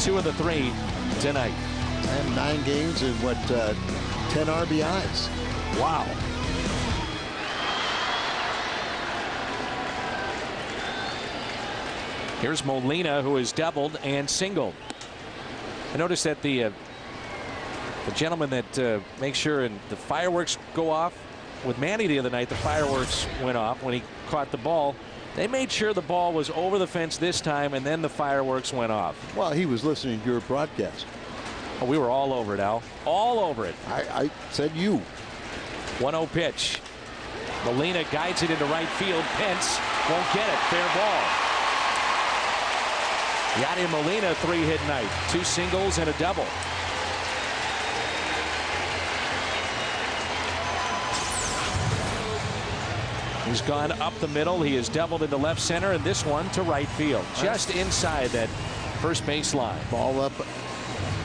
2 of the 3 tonight. And 9 games and 10 RBIs. Wow. Here's Molina, who has doubled and singled. I noticed that the gentleman that makes sure and the fireworks go off with Manny the other night, the fireworks went off when he caught the ball. They made sure the ball was over the fence this time, and then the fireworks went off. Well, he was listening to your broadcast. Oh, we were all over it, Al. All over it. I said you. 1-0 pitch. Molina guides it into right field. Pence won't get it. Fair ball. Yadier Molina, 3-hit night. 2 singles and a double. He's gone up the middle. He has doubled into left center, and this one to right field. Just inside that first base line. Ball up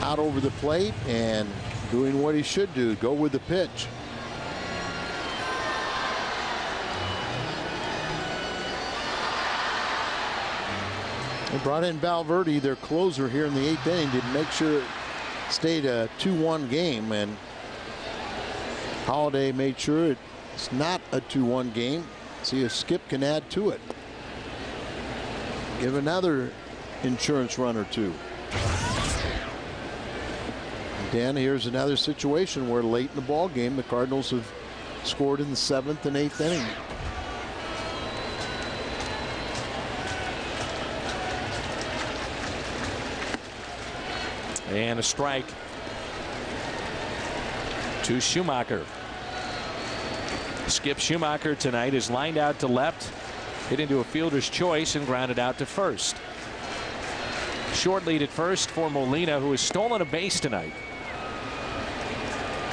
out over the plate and doing what he should do, go with the pitch. They brought in Valverde, their closer, here in the 8th inning to make sure it stayed a 2-1 game, and Holiday made sure it's not a 2-1 game. See if Skip can add to it. Give another insurance run or two. Dan, here's another situation where late in the ball game the Cardinals have scored in the 7th and 8th inning. And a strike to Schumacher. Skip Schumacher tonight is lined out to left, hit into a fielder's choice and grounded out to first. Short lead at first for Molina, who has stolen a base tonight.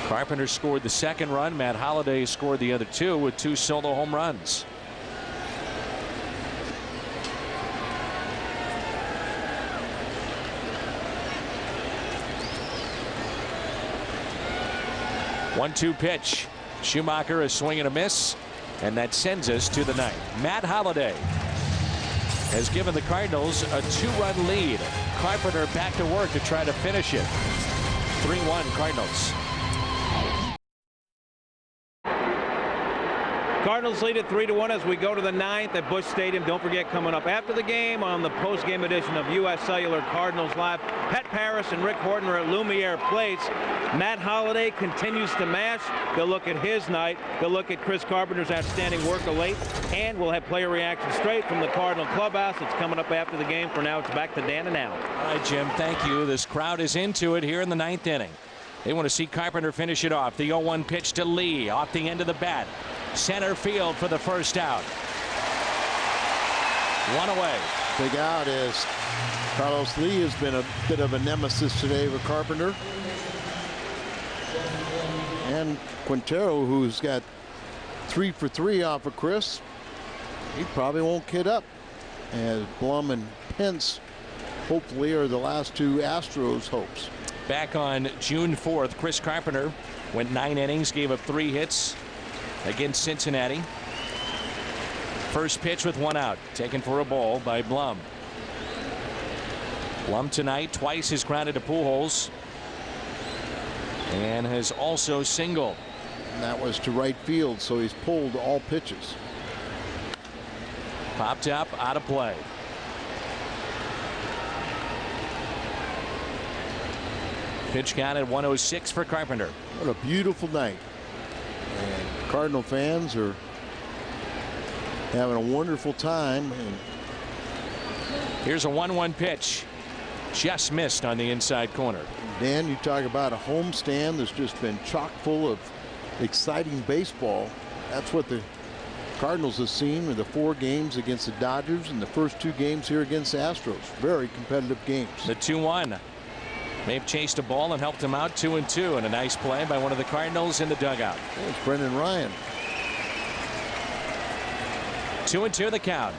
Carpenter scored the 2nd run. Matt Holliday scored the other 2 with 2 solo home runs. One-two pitch. Schumacher, a swing and a miss, and that sends us to the 9th. Matt Holliday has given the Cardinals a 2-run lead. Carpenter back to work to try to finish it. 3-1 Cardinals. Cardinals lead it 3-1 as we go to the 9th at Busch Stadium. Don't forget, coming up after the game on the post-game edition of U.S. Cellular Cardinals Live, Pat Paris and Rick Horton are at Lumiere Place. Matt Holliday continues to mash. They'll look at his night. They'll look at Chris Carpenter's outstanding work of late, and we'll have player reaction straight from the Cardinal clubhouse. It's coming up after the game. For now, it's back to Dan and Al. All right, Jim, thank you. This crowd is into it here in the 9th inning. They want to see Carpenter finish it off. The 0-1 pitch to Lee off the end of the bat. Center field for the first out. One away. Big out is Carlos Lee has been a bit of a nemesis today with Carpenter. And Quintero, who's got 3 for 3 off of Chris, he probably won't kid up. As Blum and Pence hopefully are the last 2 Astros hopes. Back on June 4th, Chris Carpenter went 9 innings, gave up 3 hits against Cincinnati. First pitch with 1 out, taken for a ball by Blum. Blum tonight twice has grounded to Pujols and has also singled. And that was to right field, so he's pulled all pitches. Popped up, out of play. Pitch count at 106 for Carpenter. What a beautiful night. And Cardinal fans are having a wonderful time. And here's a 1-1 pitch. Just missed on the inside corner. Dan, you talk about a homestand that's just been chock full of exciting baseball. That's what the Cardinals have seen in the 4 games against the Dodgers and the first 2 games here against the Astros. Very competitive games. The 2-1. May have chased a ball and helped him out 2-2, and a nice play by one of the Cardinals in the dugout. It's Brendan Ryan. 2-2 the count.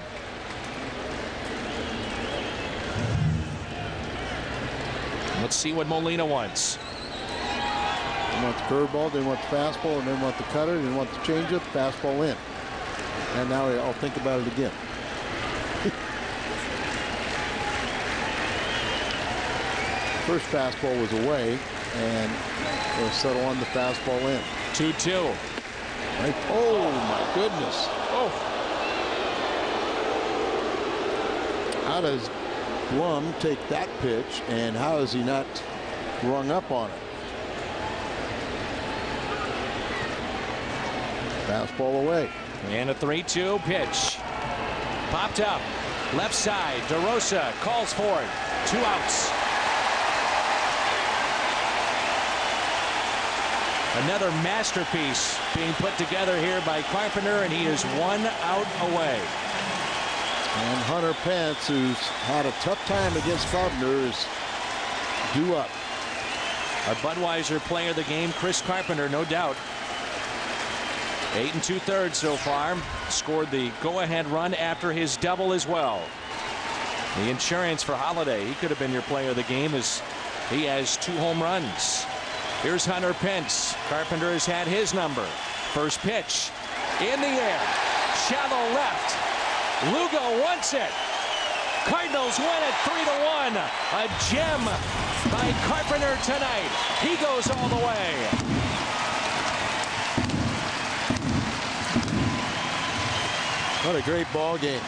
Let's see what Molina wants. They want the curveball, they want the fastball, and they want the cutter, they want the changeup, fastball in. And now I'll think about it again. First fastball was away, and they'll settle on the fastball in. 2-2. Right. Oh, my goodness. Oh. How does Blum take that pitch, and how is he not rung up on it? Fastball away. And a 3-2 pitch. Popped up. Left side. DeRosa calls for it. 2 outs. Another masterpiece being put together here by Carpenter, and he is 1 out away. And Hunter Pence, who's had a tough time against Carpenter, is due up. Our Budweiser player of the game, Chris Carpenter, no doubt. 8 2/3 so far. Scored the go-ahead run after his double as well. The insurance for Holliday, he could have been your player of the game, is He has 2 home runs. Here's Hunter Pence. Carpenter has had his number. First pitch in the air. Shallow left. Lugo wants it. Cardinals win it 3-1. A gem by Carpenter tonight. He goes all the way. What a great ball game.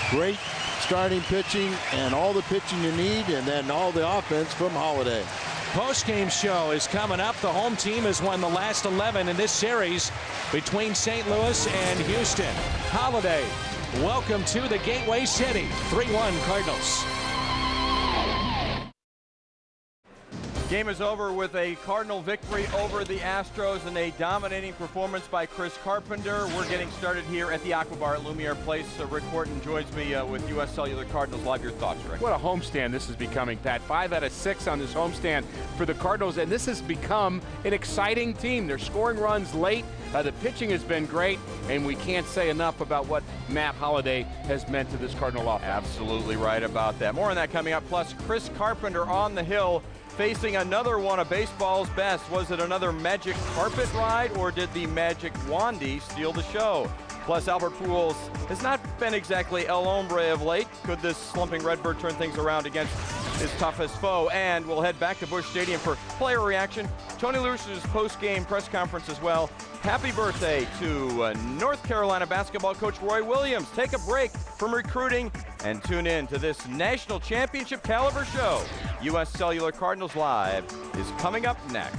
Great starting pitching and all the pitching you need, and then all the offense from Holiday. Post-game show is coming up. The home team has won the last 11 in this series between St. Louis and Houston. Holiday, welcome to the Gateway City. 3-1 Cardinals. Game is over with a Cardinal victory over the Astros and a dominating performance by Chris Carpenter. We're getting started here at the Aquabar at Lumiere Place. Rick Horton joins me with U.S. Cellular Cardinals Live. Your thoughts, Rick? What a homestand this is becoming, Pat. 5 out of 6 on this homestand for the Cardinals, and this has become an exciting team. They're scoring runs late. The pitching has been great, and we can't say enough about what Matt Holliday has meant to this Cardinal offense. Absolutely right about that. More on that coming up. Plus, Chris Carpenter on the hill, facing another one of baseball's best. Was it another magic carpet ride, or did the magic Wandy steal the show? Plus, Albert Pujols has not been exactly El Hombre of late. Could this slumping Redbird turn things around against his toughest foe? And we'll head back to Busch Stadium for player reaction. Tony La Russa's post-game press conference as well. Happy birthday to North Carolina basketball coach Roy Williams. Take a break from recruiting and tune in to this national championship caliber show. U.S. Cellular Cardinals Live is coming up next.